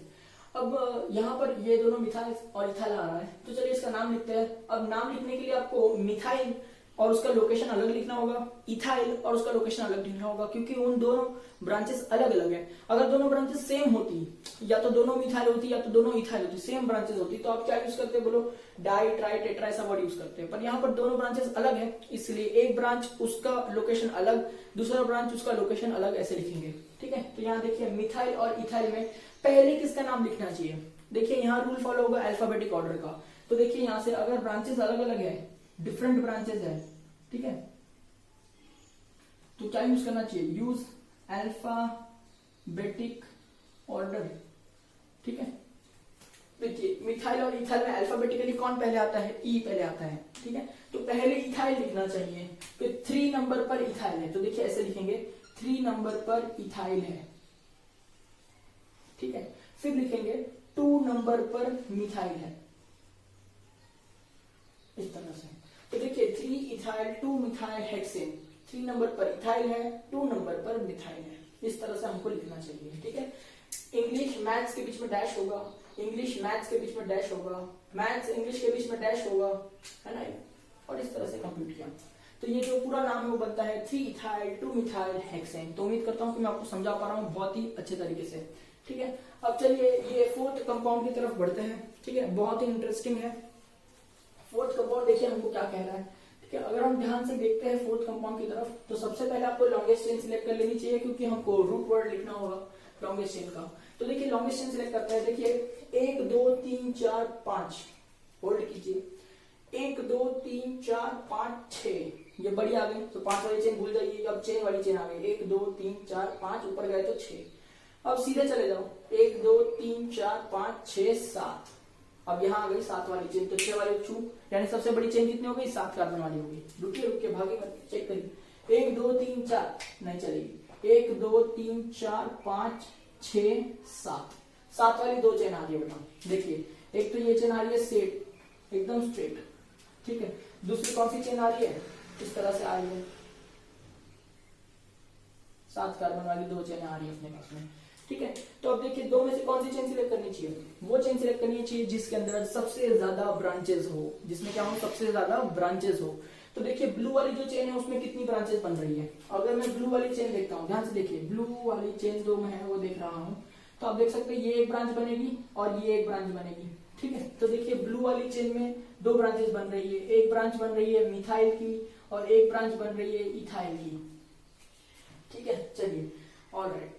अब यहाँ पर ये दोनों मिथाइल और इथाइल आ रहा है, तो चलिए इसका नाम लिखते हैं। अब नाम लिखने के लिए आपको मिथाइल और उसका लोकेशन अलग लिखना होगा, इथाइल और उसका लोकेशन अलग लिखना होगा, क्योंकि उन दोनों ब्रांचेस अलग अलग है। अगर दोनों ब्रांचेस सेम होती, या तो दोनों मिथाइल होती या तो दोनों इथाइल होती, सेम ब्रांचेस होती, तो आप क्या यूज करते हैं, बोलो डाई ट्राई टेट्रा ऐसा वर्ड यूज करते हैं। पर यहाँ पर दोनों ब्रांचेस अलग है, इसलिए एक ब्रांच उसका लोकेशन अलग, दूसरा ब्रांच उसका लोकेशन अलग, ऐसे लिखेंगे। ठीक है, तो यहाँ देखिए मिथाइल और इथाइल में पहले किसका नाम लिखना चाहिए। देखिए यहाँ रूल फॉलो होगा अल्फाबेटिक ऑर्डर का। तो देखिए यहाँ से अगर ब्रांचेस अलग अलग है, डिफरेंट ब्रांचेस है, ठीक है, तो क्या यूज करना चाहिए, यूज अल्फाबेटिक ऑर्डर। ठीक है, देखिए मिथाइल और इथाइल में अल्फाबेटिकली कौन पहले आता है, ई पहले आता है। ठीक है, तो पहले इथाइल लिखना चाहिए, फिर 3 नंबर पर इथाइल है, तो देखिए ऐसे लिखेंगे 3 नंबर पर इथाइल है। ठीक है, फिर लिखेंगे 2 नंबर पर मिथाइल है, इस तरह से। तो देखिए 3 इथाइल 2 मिथाइल हेक्सेन, 3 नंबर पर इथाइल है, 2 नंबर पर मिथाइल है, इस तरह से हमको लिखना चाहिए। ठीक है, इंग्लिश मैथ्स के बीच में डैश होगा, इंग्लिश मैथ्स के बीच में डैश होगा, मैथ्स इंग्लिश के बीच में डैश होगा, है ना, और इस तरह से कंप्लीट किया। तो ये जो पूरा नाम है वो बनता है 3 इथाइल 2 मिथाइल हेक्सेन। तो उम्मीद करता हूँ कि मैं आपको समझा पा रहा हूँ बहुत ही अच्छे तरीके से। ठीक है, अब चलिए ये 4th कंपाउंड की तरफ बढ़ते हैं। ठीक है, बहुत ही इंटरेस्टिंग है 4th कंपाउंड। देखिए हमको क्या कह रहा है। ठीक है, अगर हम ध्यान से देखते हैं 4th कंपाउंड की तरफ, तो सबसे पहले आपको लॉन्गेस्ट चेन सिलेक्ट कर लेनी चाहिए, क्योंकि हमको रूट वर्ड लिखना होगा लॉन्गेस्ट चेन का। तो देखिए लॉन्गेस्ट चेन सिलेक्ट करते हैं। देखिए 1 2 3 4 5, होल्ड कीजिए, 1 2 3 4 5 6, ये बड़ी आ गई, तो 5 वाली चेन भूल जाइए, अब चेन वाली चेन आ गई, 1 2 3 4 5, ऊपर गए तो 6। अब सीधे चले जाओ, 1 2 3 4 5 6 7, अब यहाँ आ गई 7 वाली चेन, तो 6 वाली छू, यानी सबसे बड़ी चेन कितनी हो गई, 7 कार्बन वाली होगी। रुकिए रुकिए, भागे मत, चेक करिए, 1 2 3 4 नहीं चलेगी, 1 2 3 4 5 6 7, 7 वाली 2 चेन आ रही है बेटा। देखिए एक तो ये चेन आ रही है सेट, एकदम स्ट्रेट। ठीक है, दूसरी कौन सी चेन आ रही है, इस तरह से आ रही है, 7 कार्बन वाली 2 चेन आ रही है अपने पास में। ठीक है, तो अब देखिए 2 में से कौन सी चेन सिलेक्ट करनी चाहिए, वो चेन सिलेक्ट करनी चाहिए जिसके अंदर सबसे ज्यादा ब्रांचेस हो, जिसमें क्या हो, सबसे ज्यादा ब्रांचेस हो। तो देखिए ब्लू वाली जो चेन है उसमें कितनी ब्रांचेस बन रही है। अगर मैं ब्लू वाली चेन देखता हूँ, ध्यान से देखिए, ब्लू वाली चेन जो मैं है वो देख रहा हूँ, तो आप देख सकते हैं ये एक ब्रांच बनेगी और ये एक ब्रांच बनेगी। ठीक है, तो देखिए ब्लू वाली चेन में 2 ब्रांचेस बन रही है, एक ब्रांच बन रही है मिथाइल की और एक ब्रांच बन रही है इथाइल की। ठीक है, चलिए ऑलराइट,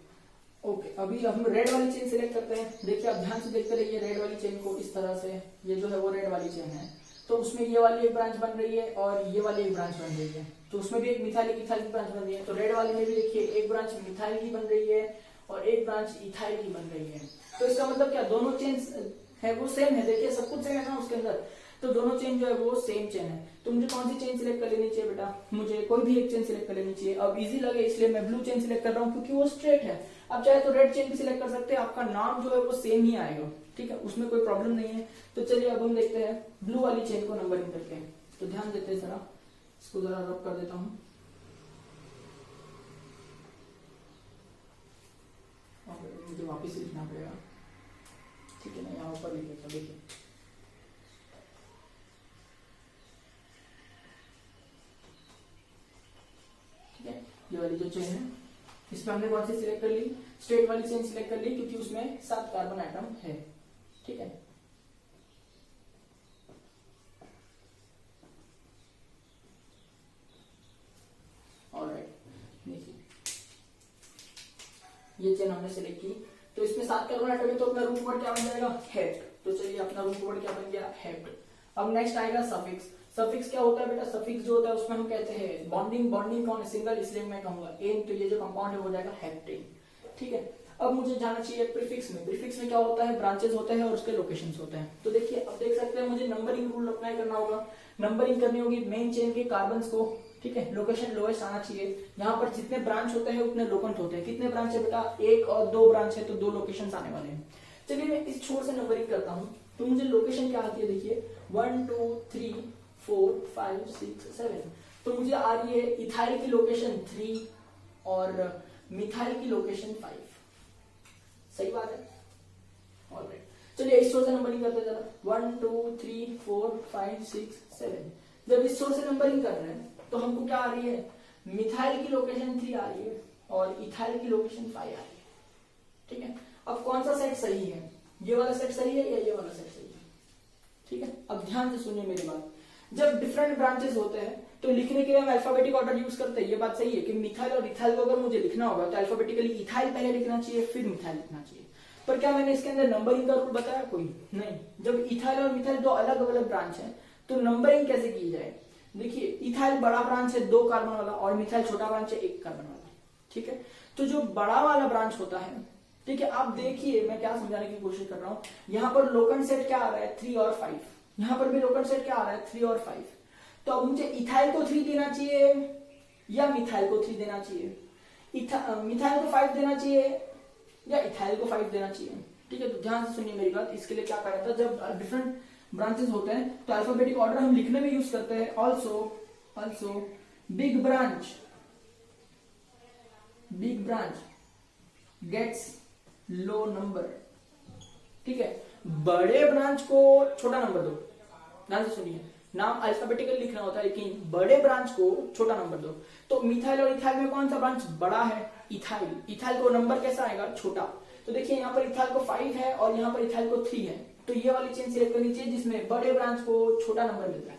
ओके। अभी हम रेड वाली चेन सिलेक्ट करते हैं। देखिए आप ध्यान से देखते रहिए रेड वाली चेन को, इस तरह से, ये जो है वो रेड वाली चेन है, तो उसमें ये वाली एक ब्रांच बन रही है और ये वाली एक ब्रांच बन रही है, तो उसमें भी एक मिथाइल इथाइल की ब्रांच बन रही है। तो रेड वाले में भी देखिए एक ब्रांच मिथाइल की बन रही है और एक ब्रांच इथाइल की बन रही है। तो इसका मतलब क्या, दोनों चेन है वो सेम है। देखिए सब कुछ सेम है ना उसके अंदर, तो दोनों चेन जो है वो सेम चेन है। तो मुझे कौन सी चेन सिलेक्ट कर लेनी चाहिए बेटा, मुझे कोई भी एक चेन सिलेक्ट कर लेनी चाहिए। अब इजी लगे इसलिए मैं ब्लू चेन सिलेक्ट कर रहा हूँ, क्योंकि वो स्ट्रेट है। अब चाहे तो रेड चेन भी सिलेक्ट कर सकते हैं, आपका नाम जो है वो सेम ही आएगा। ठीक है, उसमें कोई प्रॉब्लम नहीं है। तो चलिए अब हम देखते हैं ब्लू वाली चेन को नंबरिंग करके। तो ध्यान देते हैं जरा, इसको जरा रब कर देता हूँ और मुझे वापस लिखना पड़ेगा, ठीक है ना, यहाँ ऊपर लिख देता हूँ। देखिए ठीक है, ये वाली जो चेन है इसमें हमने कौन सी सिलेक्ट कर ली, स्ट्रेट वाली चेन सिलेक्ट कर ली, क्योंकि उसमें 7 कार्बन एटम है। ठीक है, ऑलराइट, देखिए ये चेन हमने सिलेक्ट की, तो इसमें 7 कार्बन एटम है, तो अपना रूट वर्ड क्या बन जाएगा, हेप्ट। तो चलिए अपना रूट वर्ड क्या बन गया, हेप्ट। अब नेक्स्ट आएगा सफिक्स। सफिक्स क्या होता है बेटा, सफिक्स जो होता है उसमें हम कहते हैं बॉन्डिंग, बॉन्डिंग कौन है, सिंगल, इसलिए मैं कहूंगा एन, तो ये जो कंपाउंड है वो जाएगा हेप्टेन। ठीक है, अब मुझे जाना चाहिए प्रीफिक्स में। प्रीफिक्स में क्या होता है, ब्रांचेस होते हैं और उसके लोकेशंस होते हैं। तो देखिए अब देख सकते हैं मुझे नंबरिंग रूल अप्लाई करना होगा, नंबरिंग करनी होगी मेन चेन के कार्बन्स को। ठीक है, लोकेशन लोएस्ट आना चाहिए। यहाँ पर जितने ब्रांच होते हैं उतने लोकेंट होते हैं। कितने ब्रांच है बेटा, 1 और 2 ब्रांच है, तो 2 लोकेशन आने वाले हैं। चलिए मैं इस छोर से नंबरिंग करता हूँ, तो मुझे लोकेशन क्या आती है, देखिए 1 2 3 4 5 6 7। तो मुझे आ रही है इथाइल की लोकेशन 3 और मिथाइल की लोकेशन 5। सही बात है, ऑलराइट। चलिए इस छोर से नंबरिंग करते हैं जरा, 1 2 3 4 5 6 7। जब इस छोर से नंबरिंग कर रहे हैं तो हमको क्या आ रही है, मिथाइल की लोकेशन 3 आ रही है और इथाइल की लोकेशन 5 आ रही है। ठीक है, अब कौन सा सेट सही है, ये वाला सेट सही है या ये वाला सेट सही है। ठीक है, अब ध्यान से सुनिए मेरी बात। जब डिफरेंट ब्रांचेस होते हैं तो लिखने के लिए हम अल्फाबेटिक ऑर्डर यूज करते हैं, ये बात सही है कि मिथाइल और इथाइल को अगर मुझे लिखना होगा तो अल्फाबेटिकली इथाइल पहले लिखना चाहिए फिर मिथाइल लिखना चाहिए। पर क्या मैंने इसके अंदर नंबरिंग का रूल बताया, कोई नहीं। जब इथाइल और मिथाइल दो अलग अलग ब्रांच है तो नंबरिंग कैसे की जाए। देखिए इथाइल बड़ा ब्रांच है 2 कार्बन वाला और मिथाइल छोटा ब्रांच है 1 कार्बन वाला। ठीक है, तो जो बड़ा वाला ब्रांच होता है, ठीक है, आप देखिए मैं क्या समझाने की कोशिश कर रहा हूं। यहाँ पर लोकेंट सेट क्या आ रहा है, 3 और 5। यहाँ पर भी लोकेंट सेट क्या आ रहा है, 3 और 5। तो अब मुझे इथाइल को 3 देना चाहिए या मिथाइल को 3 देना चाहिए, मिथाइल को 5 देना चाहिए या इथाइल को 5 देना चाहिए। ठीक है, तो ध्यान से सुनिए मेरी बात। इसके लिए क्या करना था, जब डिफरेंट ब्रांचेस होते हैं तो अल्फाबेटिक ऑर्डर हम लिखने में यूज करते हैं। ऑल्सो बिग ब्रांच गेट्स लो नंबर। ठीक है, बड़े ब्रांच को छोटा नंबर दो। ध्यान से सुनिए, नाम अल्फाबेटिकल लिखना होता है लेकिन बड़े ब्रांच को छोटा नंबर दो। तो मिथाइल और इथाइल में कौन सा ब्रांच बड़ा है, इथाइल। इथाइल को नंबर कैसा आएगा, छोटा। तो देखिए यहाँ पर इथाइल को 5 है और यहाँ पर इथाइल को 3 है, तो ये वाली चेन सिलेक्ट करनी चाहिए जिसमें बड़े ब्रांच को छोटा नंबर मिलता है,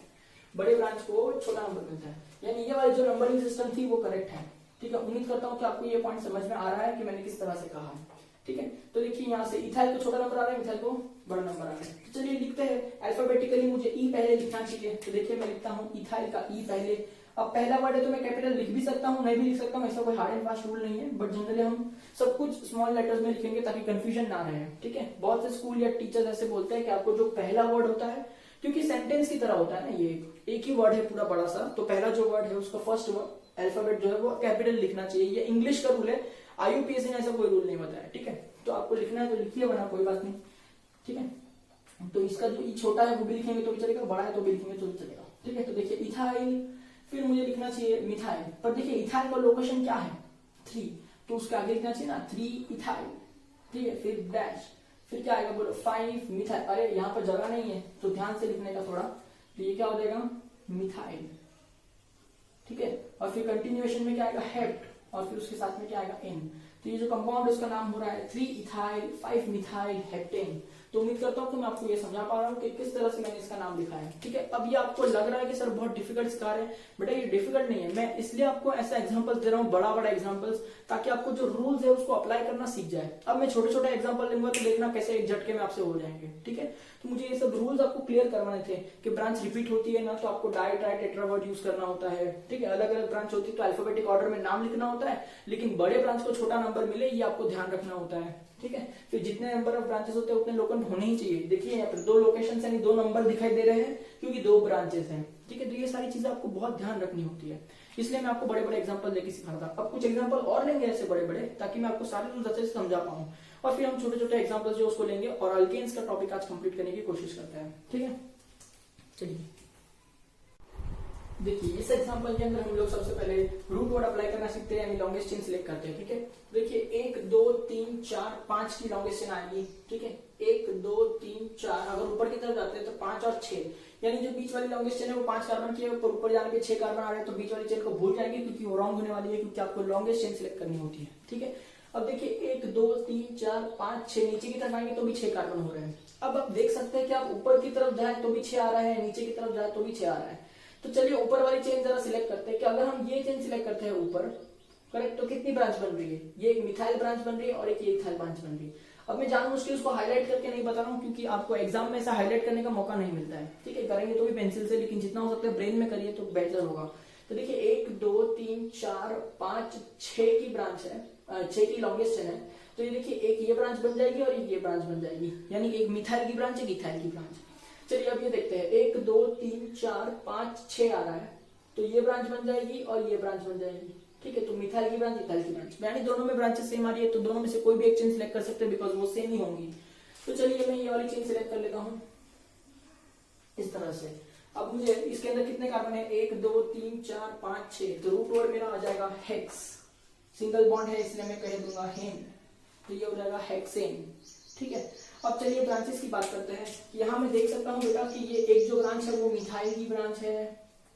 बड़े ब्रांच को छोटा नंबर मिलता है। यानी ये वाली जो नंबरिंग सिस्टम थी वो करेक्ट है। ठीक है, उम्मीद करता हूँ कि आपको ये पॉइंट समझ में आ रहा है कि मैंने किस तरह से कहा है। ठीक है, तो देखिए यहाँ से इथाइल को छोटा नंबर आ रहा है, मिथाइल को बड़ा नंबर आ रहा है। तो चलिए लिखते हैं अल्फाबेटिकली, मुझे ई पहले लिखना चाहिए। तो देखिए मैं लिखता हूँ इथाइल का ई पहले। अब पहला वर्ड है तो मैं कैपिटल लिख भी सकता हूँ, नहीं भी लिख सकता हूँ, ऐसा कोई हार्ड एंड फास्ट रूल नहीं है, बट जनरली हम सब कुछ स्मॉल लेटर्स में लिखेंगे ताकि कंफ्यूजन ना रहे। ठीक है, बहुत से स्कूल या टीचर्स ऐसे बोलते हैं कि आपको जो पहला वर्ड होता है, क्योंकि सेंटेंस की तरह होता है ना, ये एक ही वर्ड है पूरा बड़ा सा, तो पहला जो वर्ड है उसका फर्स्ट वर्ड अल्फाबेट जो है वो कैपिटल लिखना चाहिए। ये इंग्लिश का रूल है, IUPAC ने ऐसा कोई रूल नहीं बताया। ठीक है, तो आपको लिखना है तो लिखिए, वरना कोई बात नहीं। ठीक है, तो इसका जो ई छोटा है वो भी लिखेंगे तो भी चलेगा, बड़ा है तो भी लिखेंगे तो भी चलेगा। ठीक है, तो देखिए इथाइल, फिर मुझे लिखना चाहिए मिथाइल। पर देखिए इथाइल का लोकेशन क्या है, 3, तो उसके आगे लिखना चाहिए ना 3 इथाइल। ठीक है, फिर डैश, फिर क्या आएगा बोलो 5 मिथाइल। अरे यहाँ पर जगह नहीं है तो ध्यान से लिखने का थोड़ा, तो ये क्या हो जाएगा मिथाइल। ठीक है, और फिर कंटिन्यूएशन में क्या आएगा हेप्ट, और फिर उसके साथ में क्या आएगा एन। तो ये जो कंपाउंड है उसका नाम हो रहा है 3 इथाइल 5 मिथाइल हेप्टेन। तो उम्मीद करता हूँ कि मैं आपको ये समझा पा रहा हूँ कि किस तरह से मैंने इसका नाम लिखा है। ठीक है, अब ये आपको लग रहा है कि सर बहुत डिफिकल्ट सिखा रहे हैं, बेटा ये डिफिकल्ट नहीं है। मैं इसलिए आपको ऐसा एग्जांपल दे रहा हूँ, बड़ा बड़ा एग्जांपल्स, ताकि आपको जो रूल्स है उसको अप्लाई करना सीख जाए। अब मैं छोटे छोटे एग्जांपल लूंगा तो देखना कैसे एक झटके में आपसे हो जाएंगे। ठीक है, तो मुझे ये सब रूल्स आपको क्लियर करवाने थे कि ब्रांच रिपीट होती है ना तो आपको die tri tetra word use करना होता है। ठीक है, अलग अलग ब्रांच होती है तो अल्फाबेटिक ऑर्डर में नाम लिखना होता है, लेकिन बड़े ब्रांच को छोटा नंबर मिले ये आपको ध्यान रखना होता है। ठीक है, फिर जितने नंबर ऑफ ब्रांचेस होते हैं उतने लोकेंट होने ही चाहिए। देखिए यहाँ पर 2 लोकेशन यानी 2 नंबर दिखाई दे रहे हैं क्योंकि 2 ब्रांचेस हैं। ठीक है, तो ये सारी चीजें आपको बहुत ध्यान रखनी होती है, इसलिए मैं आपको बड़े बड़े एग्जांपल लेके सिखा रहा था। अब कुछ एग्जांपल और लेंगे ऐसे बड़े बड़े, ताकि मैं आपको सारे रूल्स अच्छे से समझा पाऊं। और फिर हम छोटे छोटे एग्जाम्पल्स जो उसको लेंगे और अल्केन्स का टॉपिक आज कंप्लीट करने की कोशिश करते हैं। ठीक है, चलिए देखिए इस एग्जांपल के अंदर हम लोग सबसे पहले रूट वर्ड अप्लाई करना सीखते हैं, यानी लॉन्गेस्ट चेन सिलेक्ट करते हैं। ठीक है, देखिए 1 2 3 4 5 की लॉन्गेस्ट चेन आएगी। ठीक है, 1 2 3 4, अगर ऊपर की तरफ जाते हैं तो 5 और 6, यानी जो बीच वाली लॉन्गेस्ट चेन है वो 5 कार्बन की है, ऊपर जाने पे 6 कार्बन आ रहे हैं, तो बीच वाली चेन को भूल जाएंगे क्योंकि वो रॉन्ग होने वाली है, क्योंकि आपको लॉन्गेस्ट चेन सिलेक्ट करनी होती है। ठीक है, अब देखिए 1 2 3 4 5 6, नीचे की तरफ आएंगे तो भी 6 कार्बन हो रहे हैं। अब आप देख सकते हैं कि आप ऊपर की तरफ जाए तो भी 6 आ रहा है, नीचे की तरफ जाए तो भी 6 आ रहा है। तो चलिए ऊपर वाली चेन जरा सिलेक्ट करते हैं कि अगर हम ये चेन सिलेक्ट करते हैं ऊपर, करेक्ट, तो कितनी ब्रांच बन रही है? ये एक मिथाइल ब्रांच बन रही है और एक ये इथाइल ब्रांच बन रही है। अब मैं जानबूझ के उसको हाईलाइट करके नहीं बता रहा हूँ क्योंकि आपको एग्जाम में ऐसा हाईलाइट करने का मौका नहीं मिलता है। ठीक है, करेंगे तो भी पेंसिल से, लेकिन जितना हो सकता है ब्रेन में करिए तो बेटर होगा। तो देखिए 1 2 3 4 5 6 की ब्रांच है, 6 की लॉन्गेस्ट चेन है। तो ये देखिए एक ये ब्रांच बन जाएगी और एक ये ब्रांच बन जाएगी, यानी एक मिथाइल की ब्रांच, एक इथाइल की ब्रांच। चलिए अब ये देखते हैं 1 2 3 4 5 6 आ रहा है, तो ये ब्रांच बन जाएगी और ये ब्रांच बन जाएगी। ठीक है, तो मिथाइल की ब्रांच, इथाइल की ब्रांच, यानी दोनों में ब्रांचेस सेम आ रही है, तो दोनों में से कोई भी एक चेन सिलेक्ट कर सकते हैं बिकॉज वो सेम ही होंगी। तो चलिए मैं ये वाली चेन सिलेक्ट कर लेता हूँ इस तरह से। अब मुझे इसके अंदर कितने कार्बन है? 1 2 3 4 5 6, तो रूट वर्ड मेरा आ जाएगा हेक्स, सिंगल बॉन्ड है इसलिए मैं कह दूंगा हेन, तो ये हो जाएगा हेक्सेन। ठीक है, अब चलिए ब्रांचेस की बात करते हैं। यहाँ मैं देख सकता हूँ बेटा कि ये एक जो ब्रांच है वो मिथाइल की ब्रांच है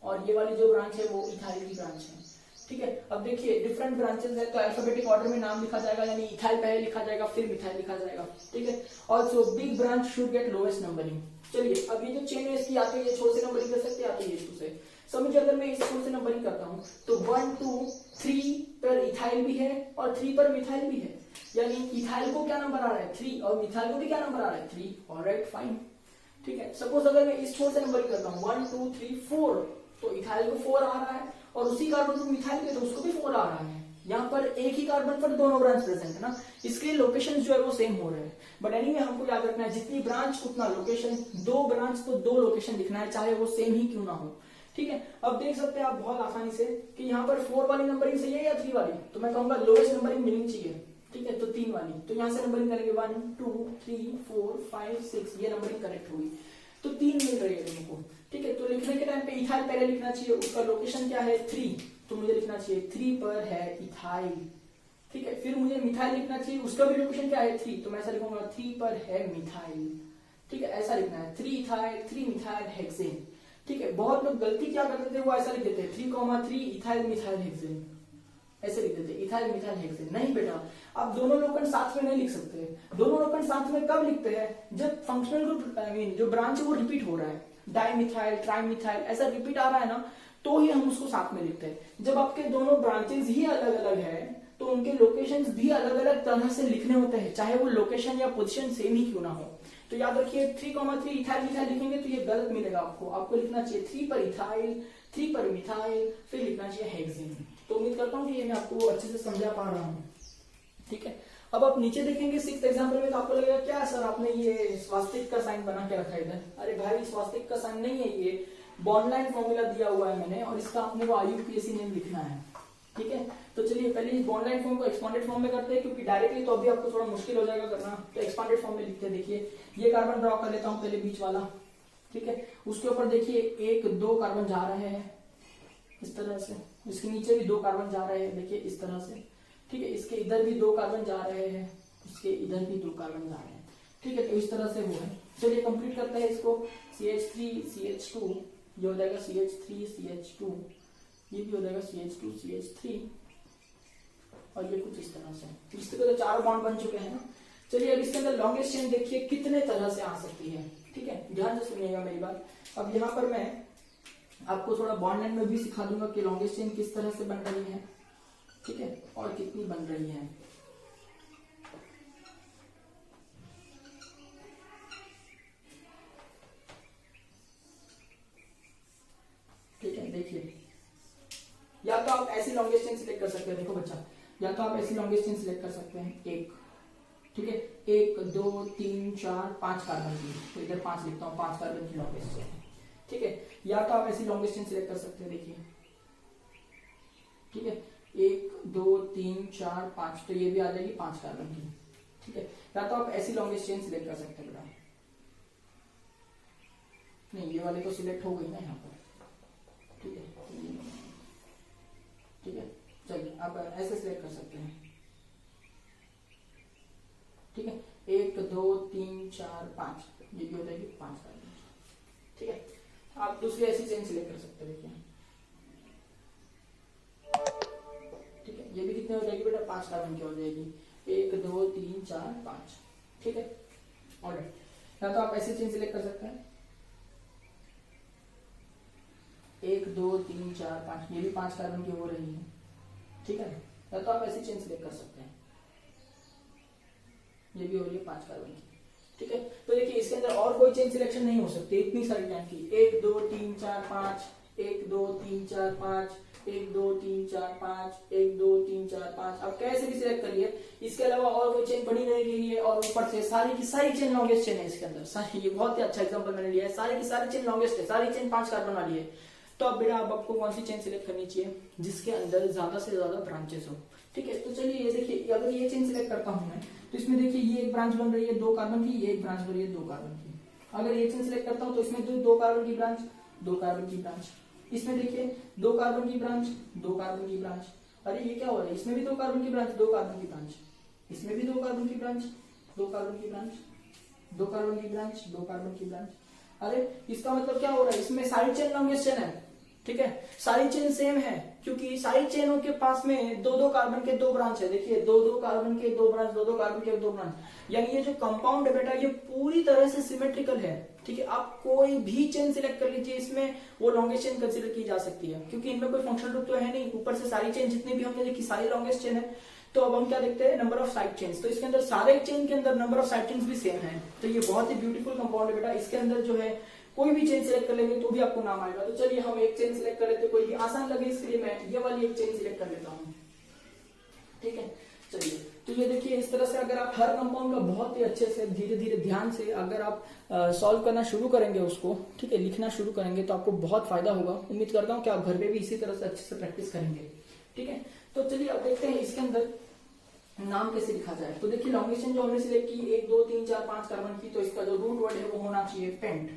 और ये वाली जो ब्रांच है वो इथाइल की ब्रांच है। ठीक है, अब देखिए डिफरेंट ब्रांचेस है तो अल्फाबेटिक ऑर्डर में नाम लिखा जाएगा, यानी इथाइल पहले लिखा जाएगा फिर मिथाइल लिखा जाएगा। ठीक है, also big branch should get lowest numbering. चलिए अब ये जो चेन है इसकी आते ये छोर से नंबरिंग कर सकते हैं, आते ये छोर से। समझिए अगर मैं इस छोर से नंबरिंग करता हूँ तो 1 2 3 पर इथाइल भी है और 3 पर मिथाइल भी है, यानी इथाइल को क्या नंबर आ रहा है? 3, और मिथाइल को भी क्या नंबर आ रहा है? 3। Alright fine. ठीक है, सपोज अगर मैं इस छोर से नंबरिंग करता हूँ 1 2 3 4, तो इथाइल को 4 आ रहा है और उसी कार्बन पर मिथाइल के तो उसको भी 4 आ रहा है। यहाँ पर एक ही कार्बन पर दोनों ब्रांच प्रेजेंट है ना, इसके लोकेशन जो है वो सेम हो रहे हैं। बट एनीवे हमको याद रखना है जितनी ब्रांच उतना लोकेशन, 2 ब्रांच तो 2 लोकेशन लिखना है, चाहे वो सेम ही क्यों ना हो। ठीक है, अब देख सकते हैं आप बहुत आसानी से कि यहाँ पर 4 वाली नंबरिंग सही है या 3 वाली, तो मैं कहूंगा लोएस्ट नंबरिंग मिलनी चाहिए। ठीक है, तो 3 वाली, तो यहाँ से नंबरिंग करेंगे 1 2 3 4 5 6, ये नंबरिंग करेक्ट होगी, तो 3 मिल रही है तुमको। ठीक है, तो लिखने के टाइम पे इथाइल पहले लिखना चाहिए, उसका लोकेशन क्या है? 3, तो मुझे लिखना चाहिए 3 पर है इथाइल। ठीक है, फिर मुझे मिथाइल लिखना चाहिए, उसका भी लोकेशन क्या है? 3, तो मैं ऐसा लिखूंगा 3 पर है मिथाइल। ठीक है, ऐसा लिखना है 3 इथाइल 3 मिथाइल हेक्सेन। ठीक है, बहुत लोग गलती क्या करते थे, वो ऐसा लिख देते हैं 3,3 इथाइल मिथाइल हेक्सेन, ऐसे लिख देते इथाइल मिथाइल हेक्सेन। नहीं बेटा, आप दोनों लोकन साथ में नहीं लिख सकते। दोनों लोकन साथ में कब लिखते हैं? जब फंक्शनल ग्रुप आई मीन जो ब्रांच है वो रिपीट हो रहा है, डाइमिथाइल ट्राइमिथाइल ऐसा रिपीट आ रहा है ना, तो ही हम उसको साथ में लिखते हैं। जब आपके दोनों ब्रांचेस ही अलग अलग है तो उनके लोकेशंस भी अलग अलग तरह से लिखने होते हैं, चाहे वो लोकेशन या पोजीशन सेम ही क्यों ना हो। तो याद रखिए 3,3 इथाइल मिथाइल लिखेंगे तो ये गलत मिलेगा आपको। आपको लिखना चाहिए 3 पर इथाइल 3 पर मिथाइल, फिर लिखना चाहिए हेक्सेन। तो उम्मीद करता हूँ कि ये मैं आपको अच्छे से समझा पा रहा हूँ। ठीक है, अब आप नीचे देखेंगे 6th एग्जाम्पल में, तो आपको लगेगा क्या सर आपने ये स्वास्तिक का साइन बना के रखा है इधर। अरे भाई स्वास्तिक का साइन नहीं है, ये बॉन्डलाइन फॉर्मूला दिया हुआ है मैंने, और इसका आपने वो IUPAC नेम लिखना है। ठीक है, तो चलिए पहले इस बॉन्डलाइन फॉर्म को एक्सपांडेड फॉर्म में करते हैं, क्योंकि डायरेक्टली तो अभी आपको थोड़ा मुश्किल हो जाएगा करना, तो एक्सपांडेड फॉर्म में लिखते हैं। देखिए ये कार्बन ड्रॉ कर लेता हूँ पहले बीच वाला। ठीक है, उसके ऊपर देखिए 1 2 कार्बन जा रहे हैं इस तरह से, इसके नीचे भी 2 कार्बन जा रहे हैं, देखिए इस तरह से। ठीक है, इसके इधर भी 2 कार्बन जा रहे हैं, इसके इधर भी 2 कार्बन जा रहे हैं। ठीक है, तो इस तरह से वो है। चलिए कंप्लीट करते हैं इसको। CH3 CH2, ये हो जाएगा CH3 CH2, ये भी हो जाएगा CH2 CH3, और ये कुछ इस तरह से। इस तरह से 4 बॉन्ड बन चुके हैं ना। चलिए अब इसके अंदर लॉन्गेस्ट चेन देखिए कितने तरह से आ सकती है। ठीक है, ध्यान से सुनिएगा मेरी बात। अब यहाँ पर मैं आपको थोड़ा बॉन्ड लाइन में भी सिखा दूंगा कि लॉन्गेस्ट चेन किस तरह से बन रही है। ठीक है, और कितनी बन रही है। ठीक है, देखिए या तो आप ऐसी लॉन्गेस्ट चेन सिलेक्ट कर सकते हैं, देखो बच्चा, या तो आप ऐसी लॉन्गेस्ट चेन सिलेक्ट कर सकते हैं एक। ठीक है, 1 2 3 4 5 कार्बन की, तो इधर 5 लिखता हूँ, 5 कार्बन की लॉन्गेस्ट चेन। ठीक है, या तो आप ऐसी लॉन्गेस्ट चेन सिलेक्ट कर सकते हैं, देखिए। ठीक है, 1 2 3 4 5, तो ये भी आ जाएगी 5 कार्बन की। ठीक है, या तो आप ऐसी लॉन्गेस्ट चेन सिलेक्ट कर सकते हैं बेटा। नहीं, ये वाले तो सिलेक्ट हो गई ना यहाँ पर, ठीक है, ठीक है। चलिए आप ऐसे सिलेक्ट कर सकते हैं, ठीक है। 1 2 3 4 5 ये भी हो जाएगी 5 कार्बन, ठीक है। आप दूसरी ऐसी चेन सिलेक्ट कर सकते हैं, देखिए, ठीक है। ये भी कितने हो जाएगी बेटा, 5 कार्बन की हो जाएगी, 1 2 3 4 5, ठीक है। ऑलराइट, या तो आप ऐसी चेन सिलेक्ट कर सकते हैं, 1 2 3 4 5, ये भी 5 कार्बन की हो रही है, ठीक है। या तो आप ऐसी चेन सिलेक्ट कर सकते हैं, ये भी हो रही है 5 कार्बन की, ठीक है। तो देखिए इसके अंदर और कोई चेन सिलेक्शन नहीं हो सकती इतनी सारी टाइम की, 1 2 3 4 5, 1 2 3 4 5, 1 2 3 4 5, 1 2 3 4 5, आप कैसे भी सिलेक्ट करिए। इसके अलावा और कोई चेन बनी नहीं रही है, और ऊपर से सारी की सारी चेन लॉन्गेस्ट चेन है इसके अंदर, सारी, ये बहुत ही अच्छा एग्जांपल मैंने लिया है, सारी की सारी चेन लॉन्गेस्ट है, सारी चेन 5 कार्बन वाली है। तो अब बेटा अब आपको कौन सी चेन सिलेक्ट करनी चाहिए, जिसके अंदर ज्यादा से ज्यादा ब्रांचेस हो, ठीक है। तो चलिए ये देखिए, अगर ये चेन सिलेक्ट करता हूं मैं, तो इसमें देखिए ये एक ब्रांच बन रही है 2 कार्बन की, ये एक ब्रांच बन रही है 2 कार्बन की। अगर ये चेन सिलेक्ट करता हूं तो इसमें 2 कार्बन की ब्रांच, 2 कार्बन की ब्रांच, इसमें देखिए 2 कार्बन की ब्रांच, 2 कार्बन की ब्रांच। अरे ये क्या हो रहा है, इसमें भी 2 कार्बन की ब्रांच, 2 कार्बन की ब्रांच, इसमें भी 2 कार्बन की ब्रांच, 2 कार्बन की ब्रांच, 2 कार्बन की ब्रांच, 2 कार्बन की ब्रांच। अरे इसका मतलब क्या हो रहा है, इसमें सारी चेन लॉन्गेस्ट चेन है, ठीक है, सारी चेन सेम है, क्योंकि सारी चेनों के पास में 2-2 कार्बन के 2 ब्रांच है। देखिए 2-2 कार्बन के 2 ब्रांच, 2-2 कार्बन के 2 ब्रांच, यानी ये जो कंपाउंड है बेटा ये पूरी तरह से सिमेट्रिकल है, ठीक है। आप कोई भी चेन सिलेक्ट कर लीजिए, इसमें वो लॉन्गेस्ट चेन कंसीडर की जा सकती है, क्योंकि इनमें कोई फंक्शनल ग्रुप तो है नहीं, ऊपर से सारी चेन जितनी भी हमने देखी सारी लॉन्गेस्ट चेन है। तो अब हम क्या देखते हैं, नंबर ऑफ साइड चेन्स, तो इसके अंदर सारे चेन के अंदर नंबर ऑफ साइड चेन्स भी सेम है। तो ये बहुत ही ब्यूटीफुल कंपाउंड है बेटा, इसके अंदर जो है कोई भी चेन सिलेक्ट कर लेंगे तो भी आपको नाम आएगा। तो चलिए हम एक चेन सिलेक्ट कर लेते हैं, कोई भी आसान लगे इसके लिए मैं ये वाली एक चेन सिलेक्ट कर लेता हूँ, ठीक है। चलिए तो ये देखिए इस तरह से अगर आप हर कंपाउंड का बहुत ही अच्छे से धीरे धीरे ध्यान से अगर आप सॉल्व करना शुरू करेंगे उसको, ठीक है, लिखना शुरू करेंगे तो आपको बहुत फायदा होगा। उम्मीद करता हूँ कि आप घर पे भी इसी तरह से अच्छे से प्रैक्टिस करेंगे, ठीक है। तो चलिए अब देखते हैं इसके अंदर नाम कैसे लिखा जाए। तो देखिए लॉन्गेस्ट चेन जो हमने सिलेक्ट की 1 2 3 4 5 कार्बन की, तो इसका जो रूट वर्ड है वो होना चाहिए पेंट,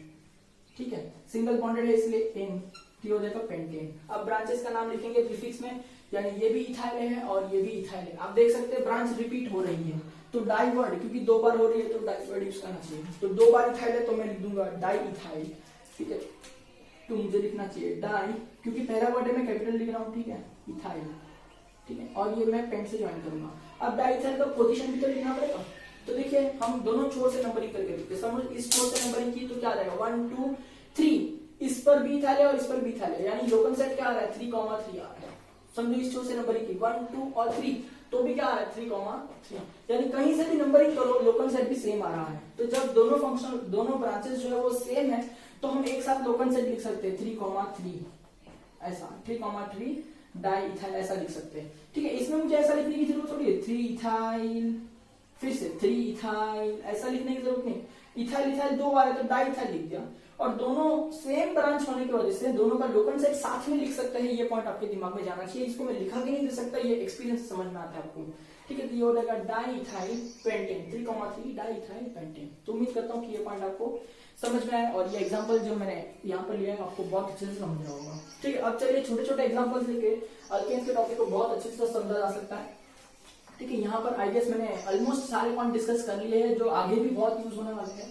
ठीक है। सिंगल बॉन्डेड है इसलिए एन, तो हो जाएगा पेंटेन। अब ब्रांचेस का नाम लिखेंगे प्रीफिक्स में, यानी ये भी इथाइल है और ये भी इथाइल है। आप देख सकते हैं ब्रांच रिपीट हो रही है, तो डाई वर्ड क्योंकि 2 बार हो रही है तो डाई वर्ड यूज करना चाहिए। तो 2 बार इथाइल है तो मैं लिख दूंगा डाई इथाइल, ठीक है। तो मुझे लिखना चाहिए डाई, क्योंकि पहला वर्ड है मैं कैपिटल लिख रहा हूँ, ठीक है, इथाइल, ठीक है। और ये मैं पेंट से ज्वाइन करूंगा। अब डाई इथाइल का पोजीशन भी तो लिखना पड़ेगा, तो देखिए हम दोनों छोर से नंबरिंग करके लिखते हैं। समझ इस छोर से नंबरिंग की तो क्या आ जाएगा 1 2 3, इस पर भी इथाइल है और इस पर भी इथाइल है, यानी लोकल सेट क्या आ रहा है 3, 3 आ रहा है। समझो इस छोर से नंबरिंग की 1 2 और 3, तो भी क्या आ रहा है 3, 3, यानी कहीं से भी नंबरिंग करो लोकल सेट भी सेम आ रहा है। तो जब दोनों फंक्शन दोनों ब्रांचेस जो है वो सेम है तो हम एक साथ लोकल सेट लिख सकते हैं 3, 3, ऐसा 3, 3 डाई इथाइल ऐसा लिख सकते हैं, ठीक है। इसमें मुझे ऐसा लिखने की जरूरत थोड़ी है 3 इथाइल, फिर से 3 इथाइल, ऐसा लिखने की जरूरत नहीं। इथाइल इथाइल 2 बार है तो डाई इथाइल लिख दिया, और दोनों सेम ब्रांच होने की वजह से दोनों का लोकल सेट साथ में लिख सकते हैं। ये पॉइंट आपके दिमाग में जाना चाहिए, इसको मैं लिखा के नहीं दे सकता, ये एक्सपीरियंस समझ में आता है आपको, ठीक है। तो ये हो जाएगा di ethyl pentane, 3, 3 di ethyl pentane. तो उम्मीद करता हूँ कि ये पॉइंट आपको समझ में आया, और ये एग्जांपल जो मैंने यहाँ पर लिया है आपको बहुत अच्छे से समझ रहा होगा, ठीक है। अब चलिए छोटे छोटे एग्जांपल्स लेके अल्केन्स के टॉपिक को बहुत अच्छे से समझा जा सकता है, ठीक है। यहाँ पर आई गेस मैंने ऑलमोस्ट सारे पॉइंट डिस्कस कर लिए हैं जो आगे भी बहुत यूज होने वाले हैं,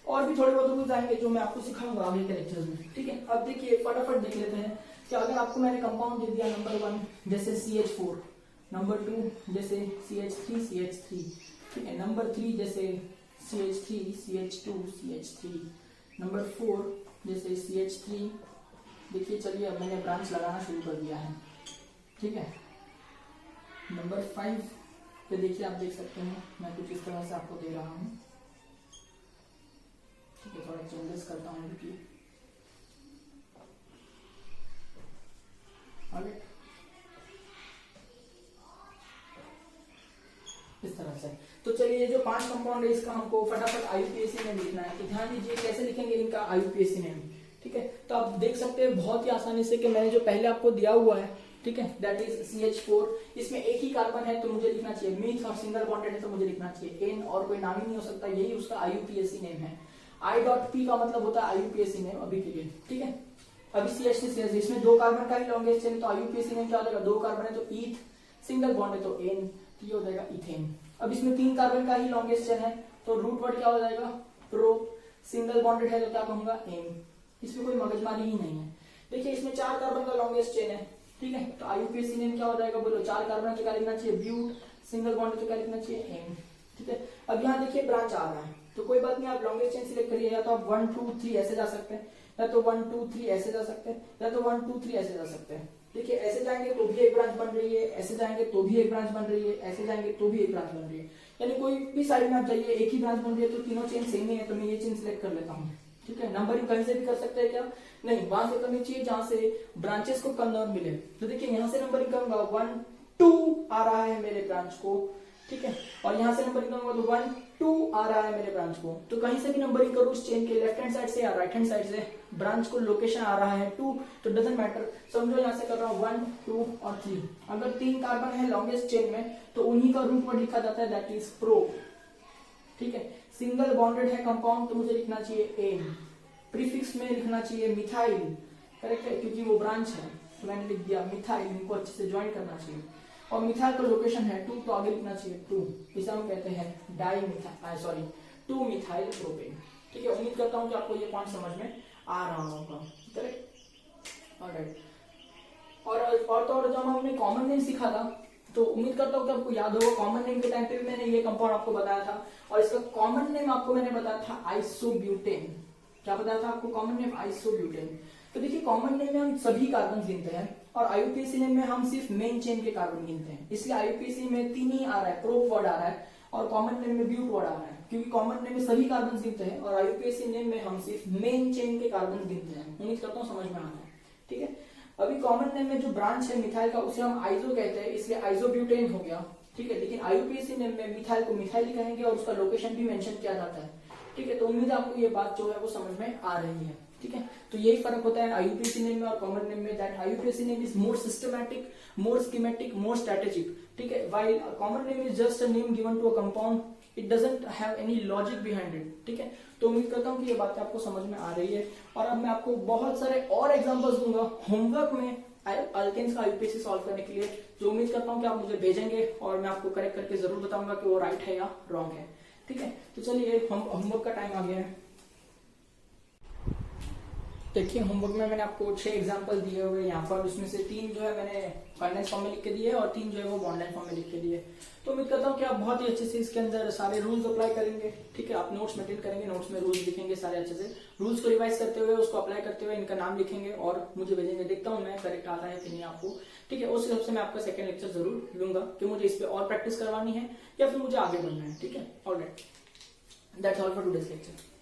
और भी थोड़े बहुत कुछ आएंगे जो मैं आपको सिखाऊंगा आगे के लेक्चर्स में, ठीक है। अब देखिए फटाफट देख लेते हैं कि अगर आपको मैंने कंपाउंड दे दिया नंबर 1 जैसे CH4, नंबर 2 जैसे CH3, ठीक है, नंबर 3 जैसे CH3, CH2, CH3, नंबर 4 जैसे CH3। देखिए चलिए अब मैंने ब्रांच लगाना शुरू कर दिया है, ठीक है। नंबर 5 पे देखिए आप देख सकते हैं मैं कुछ इस तरह से आपको दे रहा हूँ, ठीक है। थोड़ा चेंजेस करता हूँ इनकी, इस तरह से। तो चलिए ये जो 5 कंपाउंड है इसका हमको फटाफट IUPAC में लिखना है, तो ध्यान दीजिए कैसे लिखेंगे इनका IUPAC नेम, ठीक है। तो आप देख सकते हैं बहुत ही आसानी से कि मैंने जो पहले आपको दिया हुआ है, ठीक है, दैट इज CH4। इसमें एक ही कार्बन है तो मुझे लिखना चाहिए मिथ, और सिंगल बॉन्डेड है तो मुझे लिखना चाहिए N, और कोई नाम ही नहीं हो सकता, यही उसका IUPAC नेम है। I.P का मतलब होता है IUPAC नेम अभी के लिए, ठीक है। अभी CH3CH, इसमें 2 कार्बन का ही लॉन्गेस्ट चेन, तो IUPAC नेम क्या हो जाएगा, 2 कार्बन है तो ईथ, सिंगल बॉन्ड है तो N, तो ये हो जाएगा इथेन। अब इसमें 3 कार्बन का ही लॉन्गेस्ट चेन है तो रूट वर्ड क्या हो जाएगा, प्रो, सिंगल बॉन्डेड है तो क्या कहूंगा M। इसमें कोई मगजमारी ही नहीं है। देखिए इसमें 4 कार्बन का लॉन्गेस्ट चेन है, ठीक है, तो IUPAC नेम क्या हो जाएगा, बोलो 4 कार्बन तो क्या लिखना चाहिए ब्यूट, सिंगल बॉन्ड तो क्या लिखना चाहिए M, ठीक है। अब यहाँ देखिए ब्रांच आ रहा है तो कोई बात नहीं, आप लॉन्गेस्ट चेन सिलेक्ट करिए, या तो आप 1 2 3 ऐसे जा सकते हैं, या तो 1 2 3 ऐसे जा सकते हैं, या तो 1 2 3 ऐसे जा सकते हैं। देखिए ऐसे जाएंगे तो भी एक ब्रांच बन रही है, ऐसे जाएंगे तो भी एक ब्रांच बन रही है, ऐसे जाएंगे तो भी एक ब्रांच बन रही है, यानी कोई भी साइड में आप जाइए एक ही ब्रांच बन रही है, तो तीनों चेन सेम ही है, तो मैं ये चेन सिलेक्ट कर लेता हूँ, ठीक है। नंबरिंग कहीं से भी कर सकते हैं क्या, नहीं, वहां से करनी चाहिए जहां से ब्रांचेस को कम नंबर मिले। तो देखिए यहाँ से नंबरिंग करूंगा 1 2 आ रहा है मेरे ब्रांच को, ठीक है, और यहाँ से नंबरिंग करूंगा तो 1 2 आ रहा है मेरे ब्रांच को। तो कहीं से भी नंबरिंग करूँ उस चेन के लेफ्ट हैंड साइड से या राइट हैंड साइड से, ब्रांच को लोकेशन आ रहा है 2 तो डजंट मैटर, समझो यहाँ से कर रहा हूँ 1 2 और 3। अगर 3 कार्बन है लॉन्गेस्ट चेन में तो उन्हीं का रूट वर्ड लिखा जाता है, दैट इज प्रो, ठीक है। सिंगल बॉन्डेड है कंपाउंड तो मुझे लिखना चाहिए N, प्रीफिक्स में लिखना चाहिए मिथाइल, करेक्ट है क्योंकि वो ब्रांच है तो मैंने लिख दिया मिथाइल, इनको अच्छे से ज्वाइन करना चाहिए। और मिथाइल का लोकेशन है 2 तो आगे लिखना चाहिए 2, इसे हम कहते हैं di methyl, sorry 2 methyl propane, ठीक है। उम्मीद करता हूँ कि आपको ये पॉइंट समझ में आ रहा होगा, करेक्ट, ऑलराइट। और जब हमने कॉमन नेम सीखा था तो उम्मीद करता हूँ कि आपको याद होगा, कॉमन नेम के टाइम पे भी मैंने ये कंपाउंड आपको बताया था, और इसका कॉमन नेम आपको मैंने बताया था आइसोब्यूटेन। क्या बताया था आपको कॉमन नेम, आइसोब्यूटेन। तो देखिए कॉमन नेम में हम सभी कार्बन गिनते हैं, और IUPAC नेम में हम सिर्फ मेन चेन के कार्बन गिनते हैं, इसलिए IUPAC में 3 ही आ रहा है, प्रोप वर्ड आ रहा है, और कॉमन नेम में ब्यूट वर्ड आ रहा है, क्योंकि कॉमन नेम में सभी कार्बन गिनते हैं और IUPAC नेम में हम सिर्फ मेन चेन के कार्बन गिनते हैं। उम्मीद करता हूँ समझ में आ रहा है, ठीक है। अभी कॉमन नेम में जो ब्रांच है मिथाइल का उसे हम आइसो कहते हैं, इसलिए आइसोब्यूटेन हो गया, ठीक है। लेकिन IUPAC नेम में मिथाइल को मिथाइल कहेंगे और उसका लोकेशन भी मेंशन किया जाता है, ठीक है। तो उम्मीद आपको ये बात जो है वो समझ में आ रही है, ठीक है। तो यही फर्क होता है IUPAC नेम में और कॉमन नेम में, that IUPAC name is more systematic, more schematic, more strategic, ठीक है, while common name is just a name given to a compound, it doesn't have any logic behind it, ठीक है। तो उम्मीद करता हूँ कि ये बातें आपको समझ में आ रही है, और अब मैं आपको बहुत सारे और एग्जांपल्स दूंगा होमवर्क में अल्केन्स का IUPAC सॉल्व करने के लिए, जो उम्मीद करता हूँ कि आप मुझे भेजेंगे और मैं आपको करेक्ट करके जरूर बताऊंगा कि वो राइट है या रॉन्ग है, ठीक है। तो चलिए हम होमवर्क का टाइम आ गया है। देखिए होमवर्क में मैंने आपको 6 एग्जांपल दिए हुए यहाँ पर, उसमें से 3 जो है मैंने कंडेंस फॉर्म में लिख के दिए और 3 जो है वो बॉन्डेड फॉर्म में लिख के दिए। तो उम्मीद करता हूँ कि आप बहुत ही अच्छे से इसके अंदर सारे रूल्स अप्लाई करेंगे, ठीक है। आप नोट्स मेंटेन करेंगे, नोट्स में रूल्स लिखेंगे सारे अच्छे से, रूल्स को रिवाइज करते हुए उसको अप्लाई करते हुए इनका नाम लिखेंगे और मुझे भेजेंगे, देखता हूँ मैं करेक्ट आता है कि नहीं आपको, ठीक है। उस हिसाब से मैं आपका सेकंड लेक्चर जरूर लूंगा कि मुझे इस पे और प्रैक्टिस करवानी है या फिर मुझे आगे बढ़ना है, ठीक है। Alright, that's all for today's lecture.